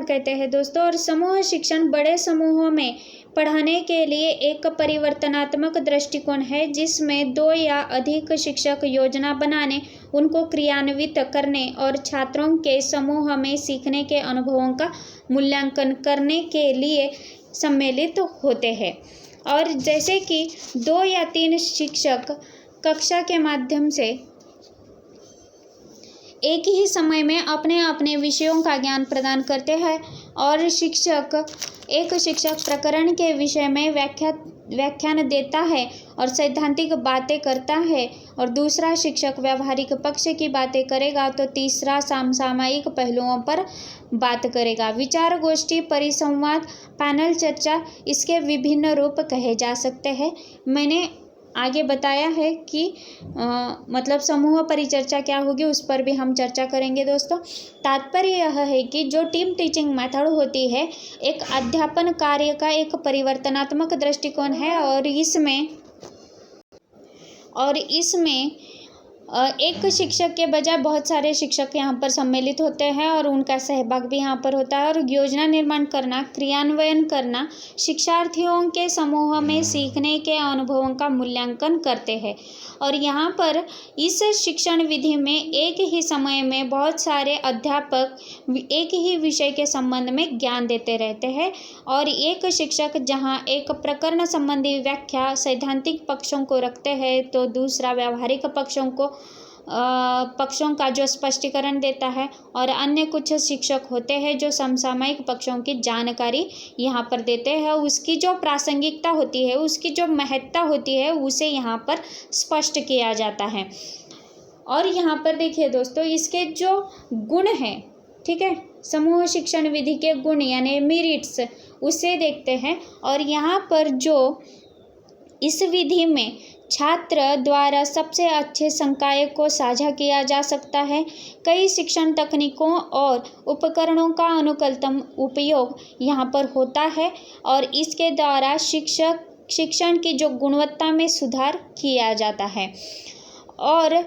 कहते हैं। दोस्तों। और समूह शिक्षण बड़े समूहों में पढ़ाने के लिए एक परिवर्तनात्मक दृष्टिकोण है जिसमें 2 या अधिक शिक्षक योजना बनाने, उनको क्रियान्वित करने और छात्रों के समूह में सीखने के अनुभवों का मूल्यांकन करने के लिए सम्मिलित होते हैं। और जैसे कि 2 या 3 शिक्षक कक्षा के माध्यम से एक ही समय में अपने अपने विषयों का ज्ञान प्रदान करते हैं। और एक शिक्षक प्रकरण के विषय में व्याख्यान देता है और सैद्धांतिक बातें करता है और दूसरा शिक्षक व्यावहारिक पक्ष की बातें करेगा, तो तीसरा समसामयिक पहलुओं पर बात करेगा। विचार गोष्ठी, परिसंवाद, पैनल चर्चा इसके विभिन्न रूप कहे जा सकते हैं। मैंने आगे बताया है कि मतलब समूह परिचर्चा क्या होगी, उस पर भी हम चर्चा करेंगे दोस्तों। तात्पर्य यह है कि जो टीम टीचिंग मेथड होती है एक अध्यापन कार्य का एक परिवर्तनात्मक दृष्टिकोण है। और इसमें एक शिक्षक के बजाय बहुत सारे शिक्षक यहाँ पर सम्मिलित होते हैं और उनका सहभाग भी यहाँ पर होता है। और योजना निर्माण करना, क्रियान्वयन करना, शिक्षार्थियों के समूह में सीखने के अनुभवों का मूल्यांकन करते हैं। और यहाँ पर इस शिक्षण विधि में एक ही समय में बहुत सारे अध्यापक एक ही विषय के संबंध में ज्ञान देते रहते हैं। और एक शिक्षक जहाँ एक प्रकरण संबंधी व्याख्या सैद्धांतिक पक्षों को रखते हैं, तो दूसरा व्यावहारिक पक्षों का जो स्पष्टीकरण देता है। और अन्य कुछ शिक्षक होते हैं जो समसामयिक पक्षों की जानकारी यहाँ पर देते हैं। उसकी जो प्रासंगिकता होती है, उसकी जो महत्ता होती है, उसे यहाँ पर स्पष्ट किया जाता है। और यहाँ पर देखिए दोस्तों, इसके जो गुण हैं, ठीक है, समूह शिक्षण विधि के गुण यानी मेरिट्स, उसे देखते हैं। और यहाँ पर जो इस विधि में छात्र द्वारा सबसे अच्छे संकाय को साझा किया जा सकता है। कई शिक्षण तकनीकों और उपकरणों का अनुकूलतम उपयोग यहाँ पर होता है और इसके द्वारा शिक्षण की जो गुणवत्ता में सुधार किया जाता है। और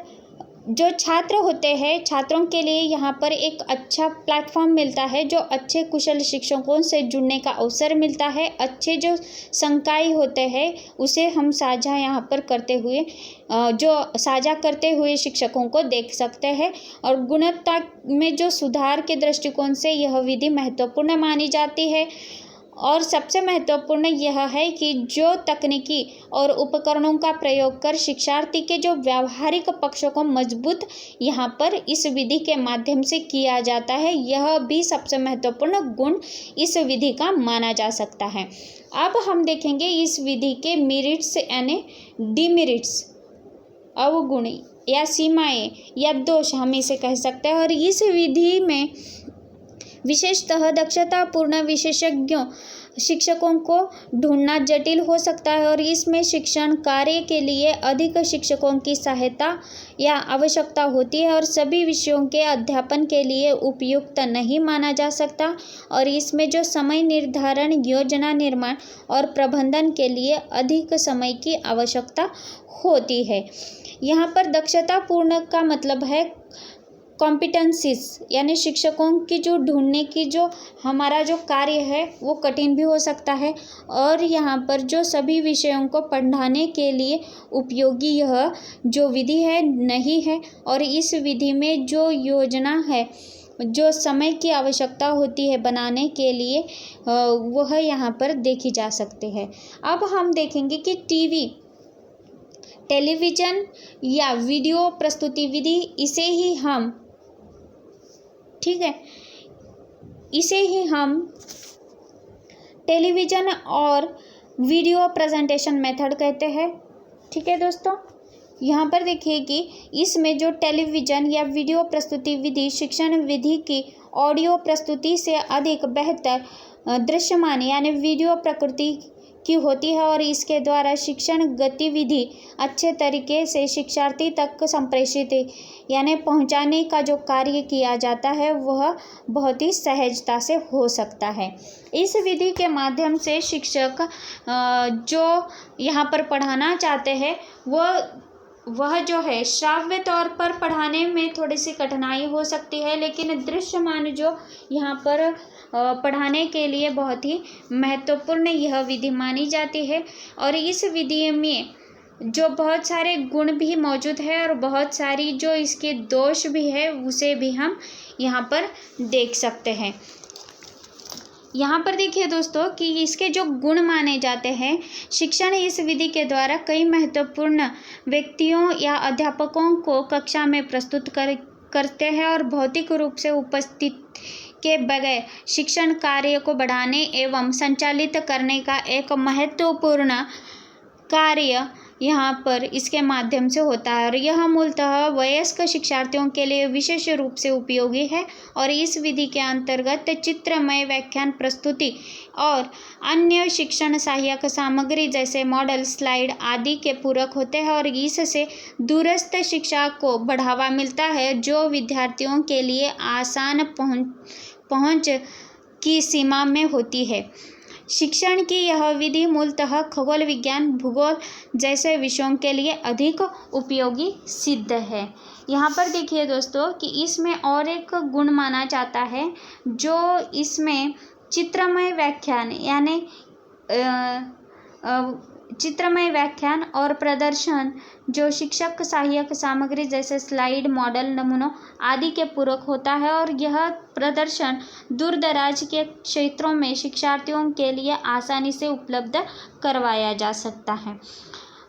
जो छात्र होते हैं, छात्रों के लिए यहाँ पर एक अच्छा प्लेटफॉर्म मिलता है, जो अच्छे कुशल शिक्षकों से जुड़ने का अवसर मिलता है। अच्छे जो संकाय होते हैं उसे हम साझा यहाँ पर करते हुए साझा करते हुए शिक्षकों को देख सकते हैं। और गुणवत्ता में जो सुधार के दृष्टिकोण से यह विधि महत्वपूर्ण मानी जाती है। और सबसे महत्वपूर्ण यह है कि जो तकनीकी और उपकरणों का प्रयोग कर शिक्षार्थी के जो व्यावहारिक पक्षों को मजबूत यहाँ पर इस विधि के माध्यम से किया जाता है, यह भी सबसे महत्वपूर्ण गुण इस विधि का माना जा सकता है। अब हम देखेंगे इस विधि के मेरिट्स यानी डिमेरिट्स, अवगुण या सीमाएं या दोष हम इसे कह सकते हैं। और इस विधि में विशेषतः दक्षतापूर्ण विशेषज्ञों शिक्षकों को ढूंढना जटिल हो सकता है और इसमें शिक्षण कार्य के लिए अधिक शिक्षकों की सहायता या आवश्यकता होती है और सभी विषयों के अध्यापन के लिए उपयुक्त नहीं माना जा सकता। और इसमें जो समय निर्धारण, योजना निर्माण और प्रबंधन के लिए अधिक समय की आवश्यकता होती है। यहाँ पर दक्षतापूर्ण का मतलब है कॉम्पिटेंसीज, यानी शिक्षकों की जो ढूंढने की जो हमारा जो कार्य है वो कठिन भी हो सकता है। और यहाँ पर जो सभी विषयों को पढ़ाने के लिए उपयोगी यह जो विधि है नहीं है। और इस विधि में जो योजना है, जो समय की आवश्यकता होती है बनाने के लिए, वह यहाँ पर देखी जा सकते हैं। अब हम देखेंगे कि टेलीविज़न या वीडियो प्रस्तुति विधि, इसे ही हम टेलीविज़न और वीडियो प्रेजेंटेशन मेथड कहते हैं। ठीक है दोस्तों, यहाँ पर देखिए कि इसमें जो टेलीविज़न या वीडियो प्रस्तुति विधि शिक्षण विधि की ऑडियो प्रस्तुति से अधिक बेहतर दृश्यमान यानी वीडियो प्रकृति की होती है और इसके द्वारा शिक्षण गतिविधि अच्छे तरीके से शिक्षार्थी तक संप्रेषित यानी पहुंचाने का जो कार्य किया जाता है वह बहुत ही सहजता से हो सकता है। इस विधि के माध्यम से शिक्षक जो यहाँ पर पढ़ाना चाहते हैं वह जो है श्राव्य तौर पर पढ़ाने में थोड़ी सी कठिनाई हो सकती है, लेकिन दृश्यमान जो यहाँ पर पढ़ाने के लिए बहुत ही महत्वपूर्ण यह विधि मानी जाती है। और इस विधि में जो बहुत सारे गुण भी मौजूद है और बहुत सारी जो इसके दोष भी है उसे भी हम यहाँ पर देख सकते हैं। यहाँ पर देखिए दोस्तों कि इसके जो गुण माने जाते हैं, शिक्षण इस विधि के द्वारा कई महत्वपूर्ण व्यक्तियों या अध्यापकों को कक्षा में प्रस्तुत करते हैं और भौतिक रूप से उपस्थित के बगैर शिक्षण कार्य को बढ़ाने एवं संचालित करने का एक महत्वपूर्ण कार्य यहाँ पर इसके माध्यम से होता है। और यह मूलतः वयस्क शिक्षार्थियों के लिए विशेष रूप से उपयोगी है और इस विधि के अंतर्गत चित्रमय व्याख्यान प्रस्तुति और अन्य शिक्षण सहायक सामग्री जैसे मॉडल, स्लाइड आदि के पूरक होते हैं और इससे दूरस्थ शिक्षा को बढ़ावा मिलता है जो विद्यार्थियों के लिए आसान पहुंच की सीमा में होती है। शिक्षण की यह विधि मूलतः खगोल विज्ञान, भूगोल जैसे विषयों के लिए अधिक उपयोगी सिद्ध है। यहाँ पर देखिए दोस्तों कि इसमें और एक गुण माना जाता है जो इसमें चित्रमय व्याख्यान यानी चित्रमय व्याख्यान और प्रदर्शन जो शिक्षक सहायक सामग्री जैसे स्लाइड, मॉडल, नमूनों आदि के पूरक होता है और यह प्रदर्शन दूर दराज के क्षेत्रों में शिक्षार्थियों के लिए आसानी से उपलब्ध करवाया जा सकता है।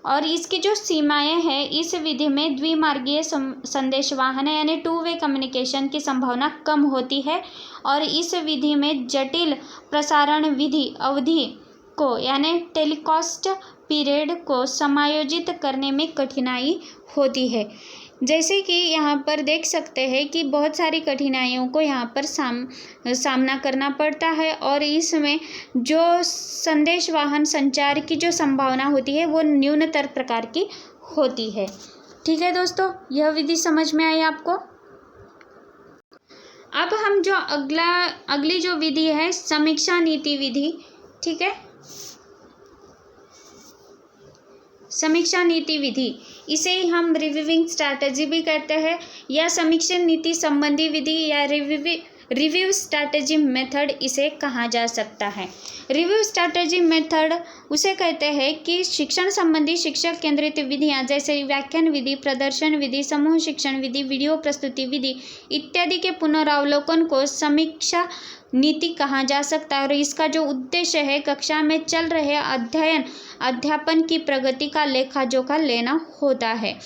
और इसकी जो सीमाएं हैं, इस विधि में द्विमार्गीय संदेशवाहन यानी 2 वे कम्युनिकेशन की संभावना कम होती है और इस विधि में जटिल प्रसारण विधि अवधि को यानी टेलीकास्ट पीरियड को समायोजित करने में कठिनाई होती है। जैसे कि यहाँ पर देख सकते हैं कि बहुत सारी कठिनाइयों को यहाँ पर सामना करना पड़ता है और इसमें जो संदेश वाहन संचार की जो संभावना होती है वो न्यूनतर प्रकार की होती है। ठीक है दोस्तों, यह विधि समझ में आई आपको। अब हम जो अगली जो विधि है समीक्षा नीति विधि, ठीक है, समीक्षा नीति विधि, इसे ही हम रिव्यूइंग स्ट्रैटेजी भी कहते हैं या समीक्षा नीति संबंधी विधि या रिव्यू स्ट्रैटेजी मेथड इसे कहा जा सकता है। रिव्यू स्ट्रैटेजी मेथड उसे कहते हैं कि शिक्षण संबंधी शिक्षक केंद्रित विधियां जैसे व्याख्यान विधि, प्रदर्शन विधि, समूह शिक्षण विधि, वीडियो प्रस्तुति विधि इत्यादि के पुनरावलोकन को समीक्षा नीति कहा जा सकता है और इसका जो उद्देश्य है कक्षा में चल रहे अध्यापन की प्रगति का लेखा जोखा लेना होता है।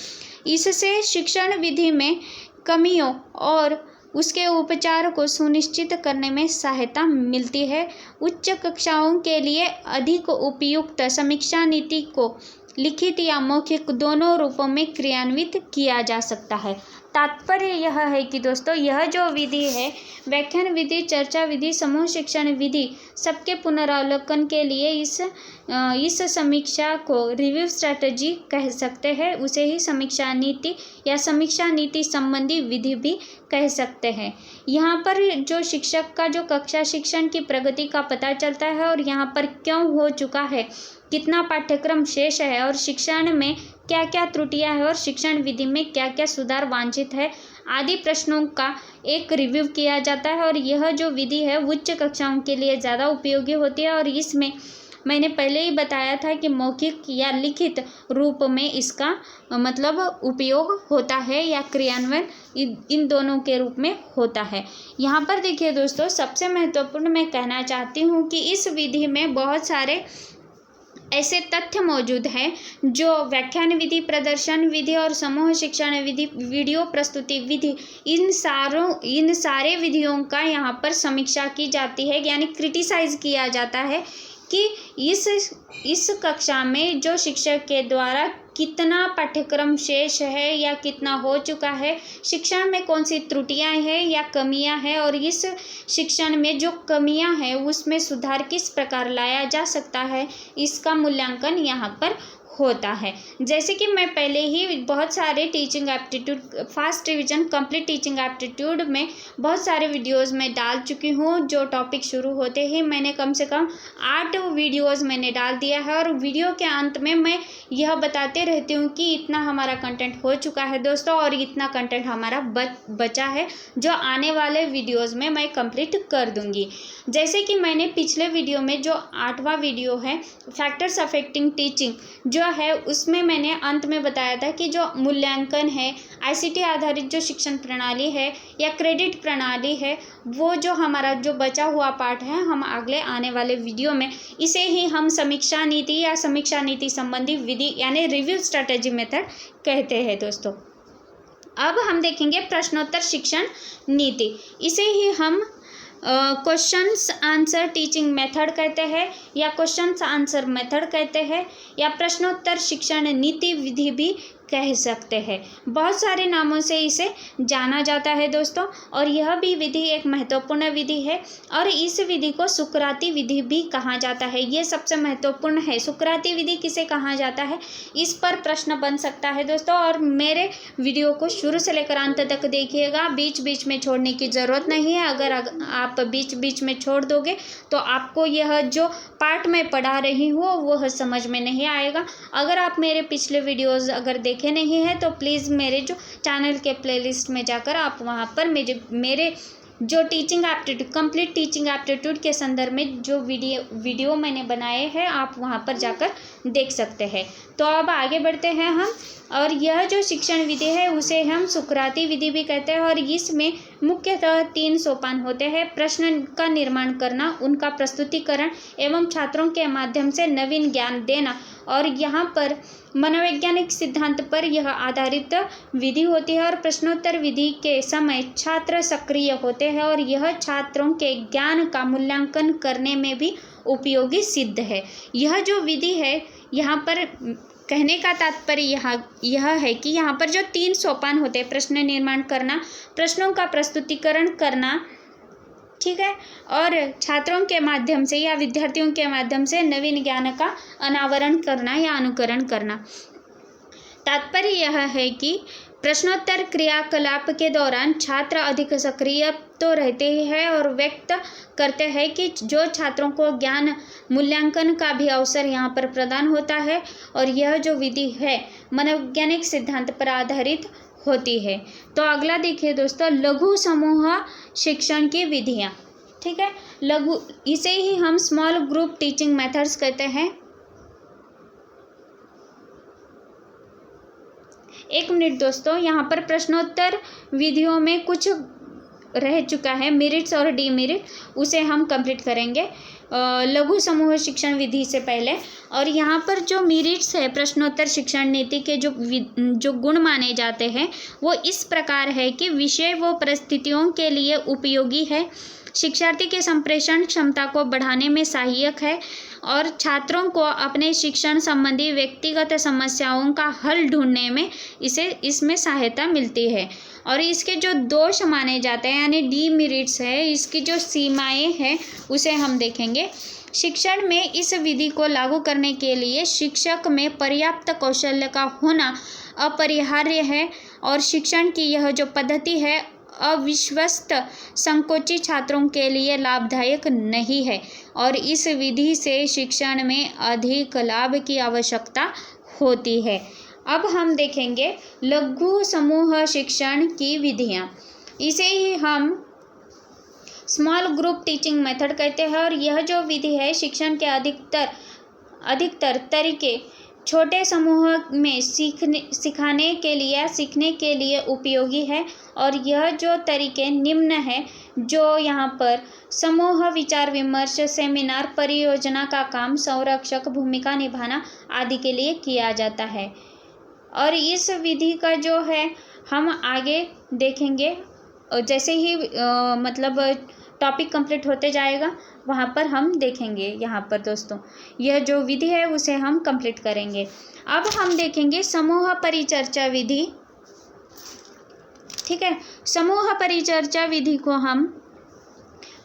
इससे शिक्षण विधि में कमियों और उसके उपचार को सुनिश्चित करने में सहायता मिलती है। उच्च कक्षाओं के लिए अधिक उपयुक्त समीक्षा नीति को लिखित या मौखिक दोनों रूपों में क्रियान्वित किया जा सकता है। तात्पर्य यह है कि दोस्तों यह जो विधि है व्याख्यान विधि, चर्चा विधि, समूह शिक्षण विधि सबके पुनरावलोकन के लिए इस समीक्षा को रिव्यू स्ट्रैटेजी कह सकते हैं। उसे ही समीक्षा नीति या समीक्षा नीति संबंधी विधि भी कह सकते हैं। यहाँ पर जो शिक्षक का जो कक्षा शिक्षण की प्रगति का पता चलता है और यहाँ पर क्यों हो चुका है, कितना पाठ्यक्रम शेष है और शिक्षण में क्या क्या त्रुटियां हैं और शिक्षण विधि में क्या क्या सुधार वांछित है आदि प्रश्नों का एक रिव्यू किया जाता है। और यह जो विधि है उच्च कक्षाओं के लिए ज़्यादा उपयोगी होती है और इसमें मैंने पहले ही बताया था कि मौखिक या लिखित रूप में इसका मतलब उपयोग होता है या क्रियान्वयन इन दोनों के रूप में होता है। यहाँ पर देखिए दोस्तों, सबसे महत्वपूर्ण मैं कहना चाहती हूँ कि इस विधि में बहुत सारे ऐसे तथ्य मौजूद हैं जो व्याख्यान विधि, प्रदर्शन विधि और समूह शिक्षण विधि, वीडियो प्रस्तुति विधि इन सारे विधियों का यहाँ पर समीक्षा की जाती है, यानी क्रिटिसाइज किया जाता है कि इस कक्षा में जो शिक्षक के द्वारा कितना पाठ्यक्रम शेष है या कितना हो चुका है, शिक्षण में कौन सी त्रुटियां हैं या कमियां हैं और इस शिक्षण में जो कमियां हैं उसमें सुधार किस प्रकार लाया जा सकता है, इसका मूल्यांकन यहाँ पर होता है। जैसे कि मैं पहले ही बहुत सारे teaching aptitude, fast revision, complete teaching aptitude में बहुत सारे वीडियोस में डाल चुकी हूँ। जो टॉपिक शुरू होते ही मैंने कम से कम 8 वीडियोस मैंने डाल दिया है और वीडियो के अंत में मैं यह बताते रहती हूँ कि इतना हमारा कंटेंट हो चुका है दोस्तों और इतना कंटेंट हमारा बचा है जो आने वाले वीडियोज़ में मैं कंप्लीट कर दूँगी। जैसे कि मैंने पिछले वीडियो में जो 8वां वीडियो है फैक्टर्स अफेक्टिंग टीचिंग जो है उसमें मैंने अंत में बताया था कि जो मूल्यांकन है, आईसीटी आधारित जो शिक्षण प्रणाली है या क्रेडिट प्रणाली है, वो जो हमारा जो बचा हुआ पार्ट है हम अगले आने वाले वीडियो में इसे ही हम समीक्षा नीति या समीक्षा नीति संबंधी विधि यानी रिव्यू स्ट्रैटेजी मेथड कहते हैं दोस्तों। अब हम देखेंगे प्रश्नोत्तर शिक्षण नीति, इसे ही हम क्वेश्चंस आंसर टीचिंग मेथड कहते हैं या क्वेश्चंस आंसर मेथड कहते हैं या प्रश्नोत्तर शिक्षण नीति विधि भी कह सकते हैं। बहुत सारे नामों से इसे जाना जाता है दोस्तों और यह भी विधि एक महत्वपूर्ण विधि है और इस विधि को सुकराती विधि भी कहा जाता है। ये सबसे महत्वपूर्ण है। सुकराती विधि किसे कहा जाता है, इस पर प्रश्न बन सकता है दोस्तों और मेरे वीडियो को शुरू से लेकर अंत तक देखिएगा, बीच बीच में छोड़ने की ज़रूरत नहीं है। अगर आप बीच बीच में छोड़ दोगे तो आपको यह जो पार्ट मैं पढ़ा रही हूँ वह समझ में नहीं आएगा। अगर आप मेरे पिछले वीडियोज़ अगर देखे नहीं है तो प्लीज़ मेरे जो चैनल के प्लेलिस्ट में जाकर आप वहाँ पर मेरे जो teaching aptitude, complete teaching aptitude के संदर्भ में जो वीडियो मैंने बनाए हैं आप वहाँ पर जाकर देख सकते हैं। तो अब आगे बढ़ते हैं हम और यह जो शिक्षण विधि है उसे हम सुकराती विधि भी कहते हैं और इसमें मुख्यतः 3 सोपान होते हैं। प्रश्न का निर्माण करना, उनका प्रस्तुतिकरण एवं छात्रों के माध्यम से नवीन ज्ञान देना और यहाँ पर मनोवैज्ञानिक सिद्धांत पर यह आधारित विधि होती है और प्रश्नोत्तर विधि के समय छात्र सक्रिय होते हैं और यह छात्रों के ज्ञान का मूल्यांकन करने में भी उपयोगी सिद्ध है। यह जो विधि है यहाँ पर कहने का तात्पर्य यह है कि यहाँ पर जो 3 सोपान होते हैं, प्रश्न निर्माण करना, प्रश्नों का प्रस्तुतिकरण करना, ठीक है, और छात्रों के माध्यम से या विद्यार्थियों के माध्यम से नवीन ज्ञान का अनावरण करना या अनुकरण करना। तात्पर्य यह है कि प्रश्नोत्तर क्रियाकलाप के दौरान छात्र अधिक सक्रिय तो रहते ही है और व्यक्त करते हैं कि जो छात्रों को ज्ञान मूल्यांकन का भी अवसर यहाँ पर प्रदान होता है, और यह जो विधि है मनोवैज्ञानिक सिद्धांत पर आधारित होती है। तो अगला देखिए दोस्तों, लघु समूह शिक्षण की विधियाँ, ठीक है, लघु, इसे ही हम स्मॉल ग्रुप टीचिंग मेथड्स कहते हैं। 1 मिनट दोस्तों, यहाँ पर प्रश्नोत्तर विधियों में कुछ रह चुका है, मेरिट्स और डीमेरिट, उसे हम कंप्लीट करेंगे लघु समूह शिक्षण विधि से पहले। और यहाँ पर जो मेरिट्स है प्रश्नोत्तर शिक्षण नीति के जो गुण माने जाते हैं वो इस प्रकार है कि विषय व परिस्थितियों के लिए उपयोगी है, शिक्षार्थी के संप्रेषण क्षमता को बढ़ाने में सहायक है और छात्रों को अपने शिक्षण संबंधी व्यक्तिगत समस्याओं का हल ढूंढने में इसमें सहायता मिलती है। और इसके जो दोष माने जाते हैं यानी डीमेरिट्स है, इसकी जो सीमाएं हैं उसे हम देखेंगे। शिक्षण में इस विधि को लागू करने के लिए शिक्षक में पर्याप्त कौशल्य का होना अपरिहार्य है और शिक्षण की यह जो पद्धति है अविश्वस्त संकोची छात्रों के लिए लाभदायक नहीं है और इस विधि से शिक्षण में अधिक लाभ की आवश्यकता होती है। अब हम देखेंगे लघु समूह शिक्षण की विधियाँ, इसे ही हम स्मॉल ग्रुप टीचिंग मेथड कहते हैं। और यह जो विधि है शिक्षण के अधिकतर तरीके छोटे समूह में सीखने के लिए उपयोगी है और यह जो तरीके निम्न है, जो यहाँ पर समूह विचार विमर्श, सेमिनार, परियोजना का काम, संरक्षक भूमिका निभाना आदि के लिए किया जाता है। और इस विधि का जो है हम आगे देखेंगे, जैसे ही मतलब टॉपिक कंप्लीट होते जाएगा वहाँ पर हम देखेंगे। यहाँ पर दोस्तों यह जो विधि है उसे हम कंप्लीट करेंगे। अब हम देखेंगे समूह परिचर्चा विधि, ठीक है। समूह परिचर्चा विधि को हम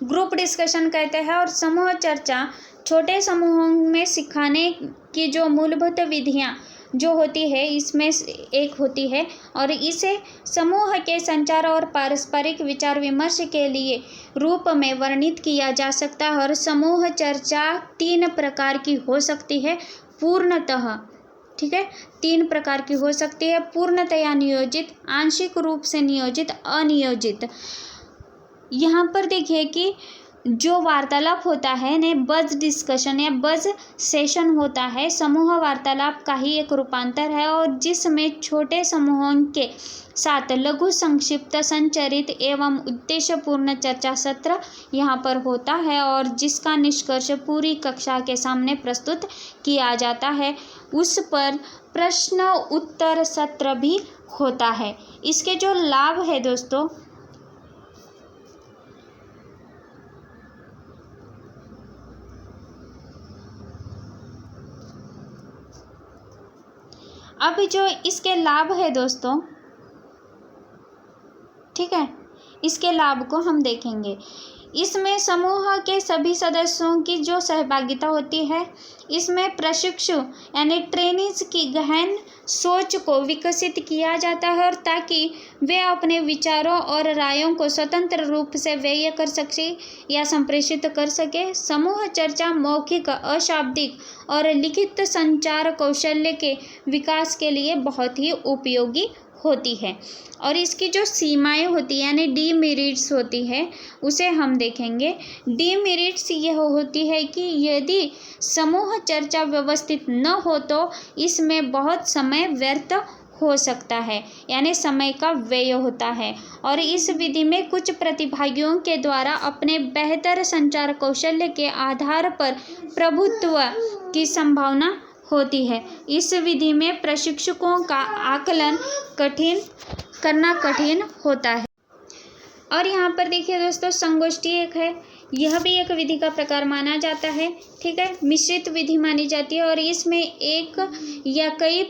ग्रुप डिस्कशन कहते हैं और समूह चर्चा छोटे समूहों में सिखाने की जो मूलभूत विधियाँ जो होती है इसमें एक होती है और इसे समूह के संचार और पारस्परिक विचार विमर्श के लिए रूप में वर्णित किया जा सकता है। और समूह चर्चा 3 प्रकार की हो सकती है पूर्णतः, ठीक है, 3 प्रकार की हो सकती है, पूर्णतया नियोजित, आंशिक रूप से नियोजित, अनियोजित। यहाँ पर देखिए कि जो वार्तालाप होता है ने बज डिस्कशन या बज सेशन होता है, समूह वार्तालाप का ही एक रूपांतर है और जिसमें छोटे समूहों के साथ लघु संक्षिप्त संचरित एवं उद्देश्यपूर्ण चर्चा सत्र यहाँ पर होता है और जिसका निष्कर्ष पूरी कक्षा के सामने प्रस्तुत किया जाता है। उस पर प्रश्न उत्तर सत्र भी होता है। इसके जो लाभ है दोस्तों, अब जो इसके लाभ है दोस्तों, ठीक है, इसके लाभ को हम देखेंगे। इसमें समूह के सभी सदस्यों की जो सहभागिता होती है, इसमें प्रशिक्षु यानी ट्रेनीज की गहन सोच को विकसित किया जाता है और ताकि वे अपने विचारों और रायों को स्वतंत्र रूप से व्यक्त कर सके या संप्रेषित कर सके। समूह चर्चा मौखिक, अशाब्दिक और लिखित संचार कौशल्य के विकास के लिए बहुत ही उपयोगी होती है। और इसकी जो सीमाएं होती है यानी डीमेरिट्स होती है उसे हम देखेंगे। डीमेरिट्स यह होती है कि यदि समूह चर्चा व्यवस्थित न हो तो इसमें बहुत समय व्यर्थ हो सकता है यानी समय का व्यय होता है और इस विधि में कुछ प्रतिभागियों के द्वारा अपने बेहतर संचार कौशल्य के आधार पर प्रभुत्व की संभावना होती है। इस विधि में प्रशिक्षकों का आकलन करना कठिन होता है। और यहाँ पर देखिए दोस्तों संगोष्ठी एक है, यह भी एक विधि का प्रकार माना जाता है। ठीक है, मिश्रित विधि मानी जाती है और इसमें एक या कई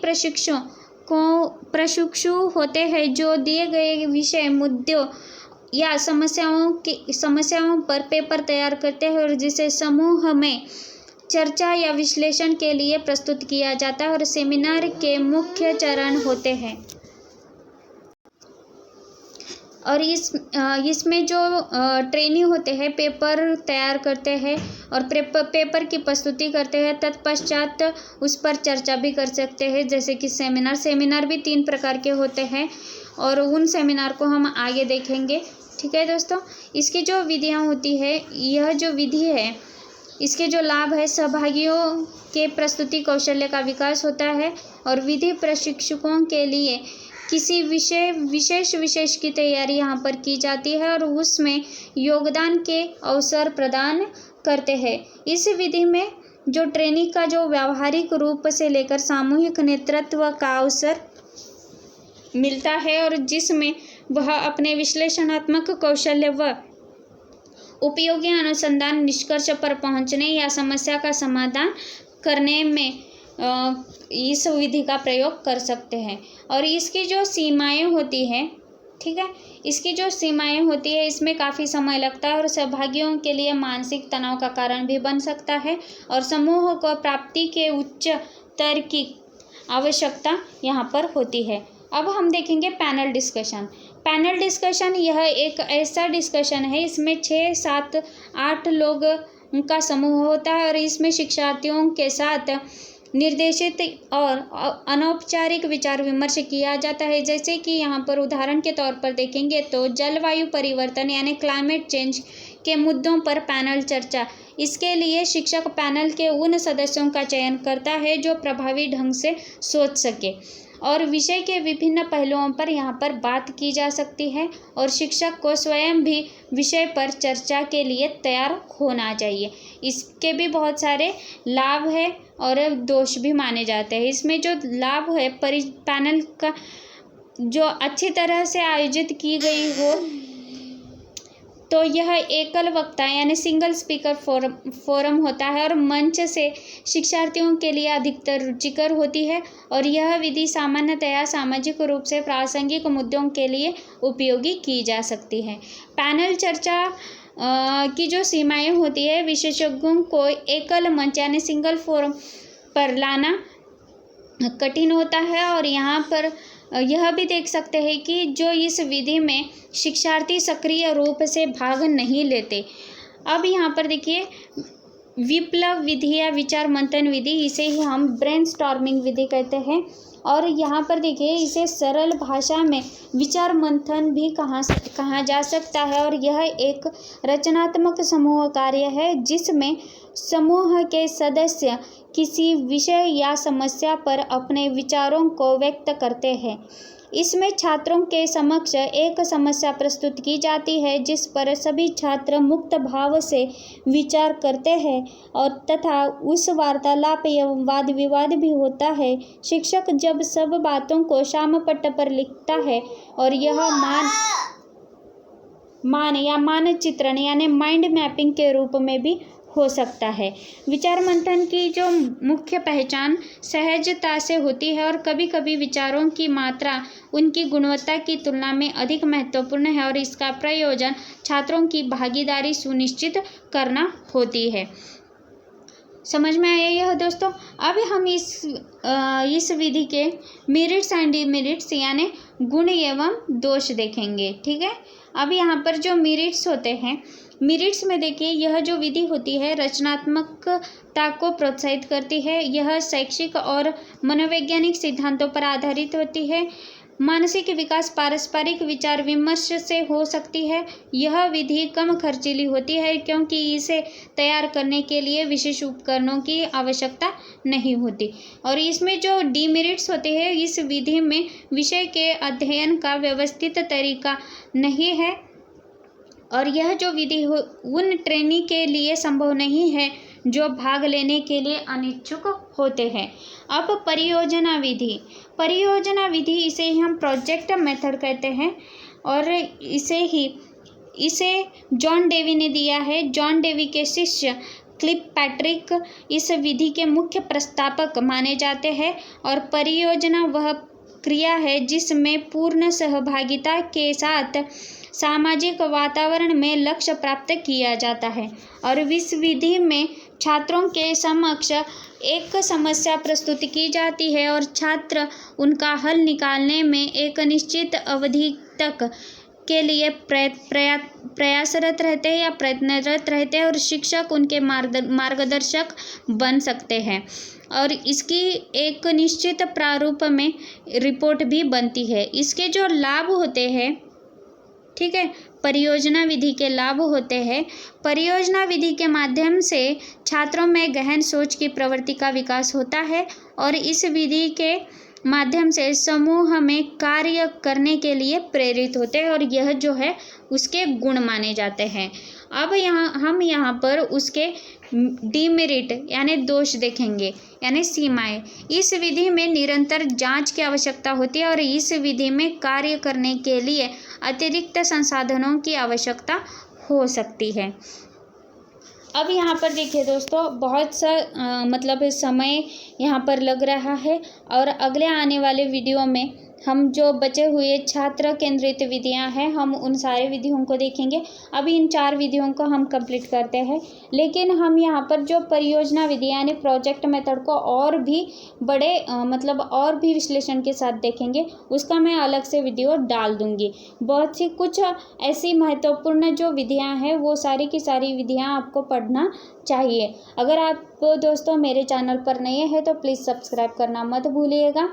प्रशिक्षु होते हैं जो दिए गए विषय मुद्दों या समस्याओं पर पेपर तैयार करते हैं और जिसे समूह में चर्चा या विश्लेषण के लिए प्रस्तुत किया जाता है और सेमिनार के मुख्य चरण होते हैं। और इसमें जो ट्रेनी होते हैं पेपर तैयार करते हैं और पेपर की प्रस्तुति करते हैं, तत्पश्चात उस पर चर्चा भी कर सकते हैं, जैसे कि सेमिनार भी 3 प्रकार के होते हैं और उन सेमिनार को हम आगे देखेंगे। ठीक है दोस्तों, इसकी जो विधियाँ होती है, यह जो विधि है इसके जो लाभ है, सहभागियों के प्रस्तुति कौशल्य का विकास होता है और विधि प्रशिक्षकों के लिए किसी विशेष की तैयारी यहाँ पर की जाती है और उसमें योगदान के अवसर प्रदान करते हैं। इस विधि में जो ट्रेनिंग का जो व्यावहारिक रूप से लेकर सामूहिक नेतृत्व का अवसर मिलता है और जिसमें वह अपने विश्लेषणात्मक कौशल्य व उपयोगी अनुसंधान निष्कर्ष पर पहुंचने या समस्या का समाधान करने में इस विधि का प्रयोग कर सकते हैं। और इसकी जो सीमाएं होती हैं, ठीक है, इसकी जो सीमाएं होती है इसमें काफ़ी समय लगता है और सहभागियों के लिए मानसिक तनाव का कारण भी बन सकता है और समूह को प्राप्ति के उच्च स्तर की आवश्यकता यहाँ पर होती है। अब हम देखेंगे पैनल डिस्कशन। यह एक ऐसा डिस्कशन है, इसमें 6, 7, 8 लोग का समूह होता है और इसमें शिक्षार्थियों के साथ निर्देशित और अनौपचारिक विचार विमर्श किया जाता है। जैसे कि यहाँ पर उदाहरण के तौर पर देखेंगे तो जलवायु परिवर्तन यानी क्लाइमेट चेंज के मुद्दों पर पैनल चर्चा। इसके लिए शिक्षक पैनल के उन सदस्यों का चयन करता है जो प्रभावी ढंग से सोच सके और विषय के विभिन्न पहलुओं पर यहाँ पर बात की जा सकती है और शिक्षक को स्वयं भी विषय पर चर्चा के लिए तैयार होना चाहिए। इसके भी बहुत सारे लाभ है और दोष भी माने जाते हैं। इसमें जो लाभ है, पैनल का जो अच्छी तरह से आयोजित की गई हो तो यह एकल वक्ता यानी सिंगल स्पीकर फोरम होता है और मंच से शिक्षार्थियों के लिए अधिकतर रुचिकर होती है और यह विधि सामान्यतया सामाजिक रूप से प्रासंगिक मुद्दों के लिए उपयोगी की जा सकती है। पैनल चर्चा की जो सीमाएं होती है, विशेषज्ञों को एकल मंच यानी सिंगल फोरम पर लाना कठिन होता है और यहाँ पर यह भी देख सकते हैं कि जो इस विधि में शिक्षार्थी सक्रिय रूप से भाग नहीं लेते। अब यहाँ पर देखिए विप्लव विधि या विचार मंथन विधि, इसे ही हम ब्रेनस्टॉर्मिंग विधि कहते हैं और यहाँ पर देखिए इसे सरल भाषा में विचार मंथन भी कहा जा सकता है और यह एक रचनात्मक समूह कार्य है जिसमें समूह के सदस्य किसी विषय या समस्या पर अपने विचारों को व्यक्त करते हैं। इसमें छात्रों के समक्ष एक समस्या प्रस्तुत की जाती है जिस पर सभी छात्र मुक्त भाव से विचार करते हैं और तथा उस वार्तालाप एवं वाद विवाद भी होता है। शिक्षक जब सब बातों को श्यामपट्ट पर लिखता है और यह मानचित्रण यानी माइंड मैपिंग के रूप में भी हो सकता है। विचार मंथन की जो मुख्य पहचान सहजता से होती है और कभी कभी विचारों की मात्रा उनकी गुणवत्ता की तुलना में अधिक महत्वपूर्ण है और इसका प्रयोजन छात्रों की भागीदारी सुनिश्चित करना होती है। समझ में आया यह दोस्तों। अब हम इस विधि के मेरिट्स एंड डिमेरिट्स यानी गुण एवं दोष देखेंगे। ठीक है, अब यहाँ पर जो मेरिट्स होते हैं, मेरिट्स में देखिए यह जो विधि होती है रचनात्मकता को प्रोत्साहित करती है। यह शैक्षिक और मनोवैज्ञानिक सिद्धांतों पर आधारित होती है। मानसिक विकास पारस्परिक विचार विमर्श से हो सकती है। यह विधि कम खर्चीली होती है क्योंकि इसे तैयार करने के लिए विशेष उपकरणों की आवश्यकता नहीं होती। और इसमें जो डीमेरिट्स होते हैं, इस विधि में विषय के अध्ययन का व्यवस्थित तरीका नहीं है और यह जो विधि उन ट्रेनी के लिए संभव नहीं है जो भाग लेने के लिए अनिच्छुक होते हैं। अब परियोजना विधि इसे ही हम प्रोजेक्ट मेथड कहते हैं और इसे ही इसे जॉन डेवी ने दिया है। जॉन डेवी के शिष्य किलपैट्रिक इस विधि के मुख्य प्रस्तावक माने जाते हैं और परियोजना वह क्रिया है जिसमें पूर्ण सहभागिता के साथ सामाजिक वातावरण में लक्ष्य प्राप्त किया जाता है। और इस विधि में छात्रों के समक्ष एक समस्या प्रस्तुत की जाती है और छात्र उनका हल निकालने में एक निश्चित अवधि तक के लिए प्रयासरत रहते हैं या प्रयत्नरत रहते हैं और शिक्षक उनके मार्गदर्शक बन सकते हैं और इसकी एक निश्चित प्रारूप में रिपोर्ट भी बनती है। इसके जो लाभ होते हैं, ठीक है, परियोजना विधि के लाभ होते हैं। परियोजना विधि के माध्यम से छात्रों में गहन सोच की प्रवृत्ति का विकास होता है और इस विधि के माध्यम से समूह में कार्य करने के लिए प्रेरित होते हैं और यह जो है उसके गुण माने जाते हैं। अब हम यहाँ पर उसके डिमेरिट यानी दोष देखेंगे, यानी सीमाएं। इस विधि में निरंतर जांच की आवश्यकता होती है और इस विधि में कार्य करने के लिए अतिरिक्त संसाधनों की आवश्यकता हो सकती है। अब यहाँ पर देखिए दोस्तों, बहुत सा मतलब समय यहाँ पर लग रहा है और अगले आने वाले वीडियो में हम जो बचे हुए छात्र केंद्रित विधियां हैं हम उन सारे विधियों को देखेंगे। अभी इन 4 विधियों को हम कंप्लीट करते हैं, लेकिन हम यहाँ पर जो परियोजना विधि यानी प्रोजेक्ट मेथड को और भी बड़े मतलब और भी विश्लेषण के साथ देखेंगे। उसका मैं अलग से वीडियो डाल दूँगी। बहुत सी कुछ ऐसी महत्वपूर्ण जो विधियाँ हैं वो सारी की सारी विधियाँ आपको पढ़ना चाहिए। अगर आप दोस्तों मेरे चैनल पर नए हैं तो प्लीज़ सब्सक्राइब करना मत भूलिएगा,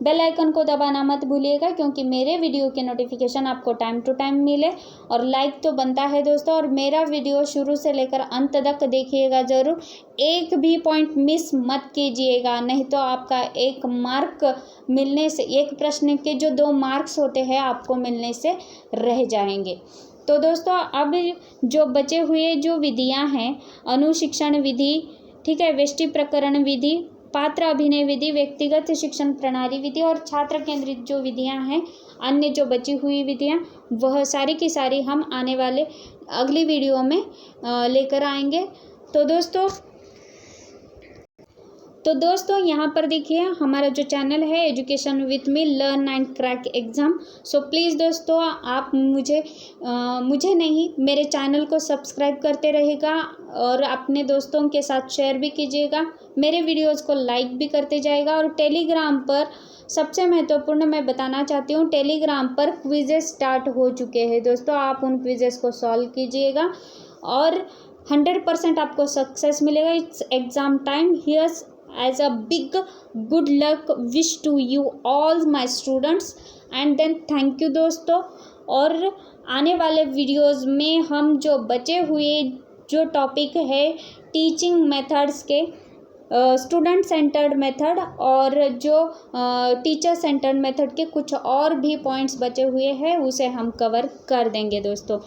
बेल आइकन को दबाना मत भूलिएगा क्योंकि मेरे वीडियो के नोटिफिकेशन आपको टाइम टू टाइम मिले। और लाइक तो बनता है दोस्तों, और मेरा वीडियो शुरू से लेकर अंत तक देखिएगा ज़रूर, एक भी पॉइंट मिस मत कीजिएगा, नहीं तो आपका 1 मार्क मिलने से, एक प्रश्न के जो 2 मार्क्स होते हैं आपको मिलने से रह जाएंगे। तो दोस्तों अब जो बचे हुए जो विधियाँ हैं, अनुशिक्षण विधि, ठीक है, व्यष्टि प्रकरण विधि, पात्र अभिनय विधि, व्यक्तिगत शिक्षण प्रणाली विधि और छात्र केंद्रित जो विधियां हैं, अन्य जो बची हुई विधियां, वह सारी की सारी हम आने वाले अगली वीडियो में लेकर आएंगे। तो दोस्तों यहाँ पर देखिए हमारा जो चैनल है education with me learn and crack exam. So please दोस्तों आप मुझे नहीं, मेरे चैनल को सब्सक्राइब करते रहेगा और अपने दोस्तों के साथ शेयर भी कीजिएगा, मेरे वीडियोस को लाइक भी करते जाएगा। और टेलीग्राम पर सबसे महत्वपूर्ण मैं बताना चाहती हूँ, टेलीग्राम पर क्विजेस स्टार्ट हो चुके हैं दोस्तों, आप उन क्विजेस को सॉल्व कीजिएगा और 100% आपको सक्सेस मिलेगा। It's exam time. Here's as a big good luck wish to you all my students and then thank you दोस्तों। और आने वाले वीडियोस में हम जो बचे हुए जो टॉपिक है टीचिंग मेथड्स के, स्टूडेंट सेंटर्ड मेथड और जो टीचर सेंटर्ड मेथड के कुछ और भी पॉइंट्स बचे हुए हैं उसे हम कवर कर देंगे दोस्तों।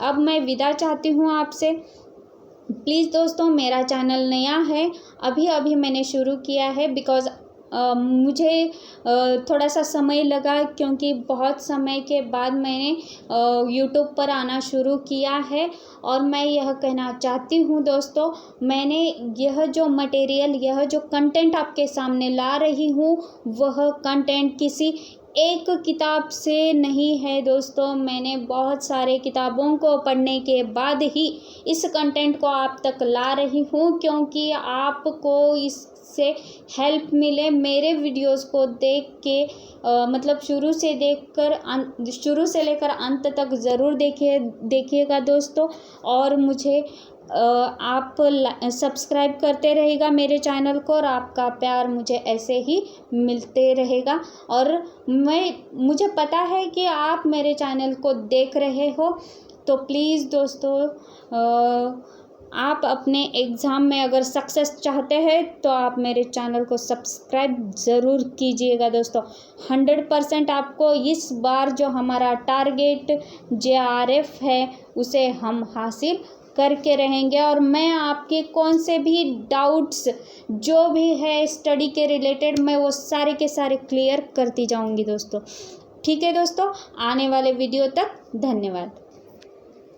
अब मैं विदा चाहती हूँ आपसे। प्लीज़ दोस्तों मेरा चैनल नया है, अभी मैंने शुरू किया है, बिकॉज़ मुझे थोड़ा सा समय लगा क्योंकि बहुत समय के बाद मैंने यूट्यूब पर आना शुरू किया है। और मैं यह कहना चाहती हूँ दोस्तों, मैंने यह जो मटेरियल, यह जो कंटेंट आपके सामने ला रही हूँ वह कंटेंट किसी एक किताब से नहीं है दोस्तों। मैंने बहुत सारे किताबों को पढ़ने के बाद ही इस कंटेंट को आप तक ला रही हूँ, क्योंकि आपको इससे हेल्प मिले। मेरे वीडियोस को देख के मतलब शुरू से लेकर अंत तक ज़रूर देखिएगा दोस्तों। और मुझे आप सब्सक्राइब करते रहेगा मेरे चैनल को और आपका प्यार मुझे ऐसे ही मिलते रहेगा। और मुझे पता है कि आप मेरे चैनल को देख रहे हो, तो प्लीज़ दोस्तों आप अपने एग्ज़ाम में अगर सक्सेस चाहते हैं तो आप मेरे चैनल को सब्सक्राइब ज़रूर कीजिएगा दोस्तों। 100% आपको इस बार जो हमारा टारगेट JRF है उसे हम हासिल करके रहेंगे। और मैं आपके कौन से भी डाउट्स जो भी है स्टडी के रिलेटेड, मैं वो सारे के सारे क्लियर करती जाऊंगी दोस्तों। ठीक है दोस्तों, आने वाले वीडियो तक धन्यवाद।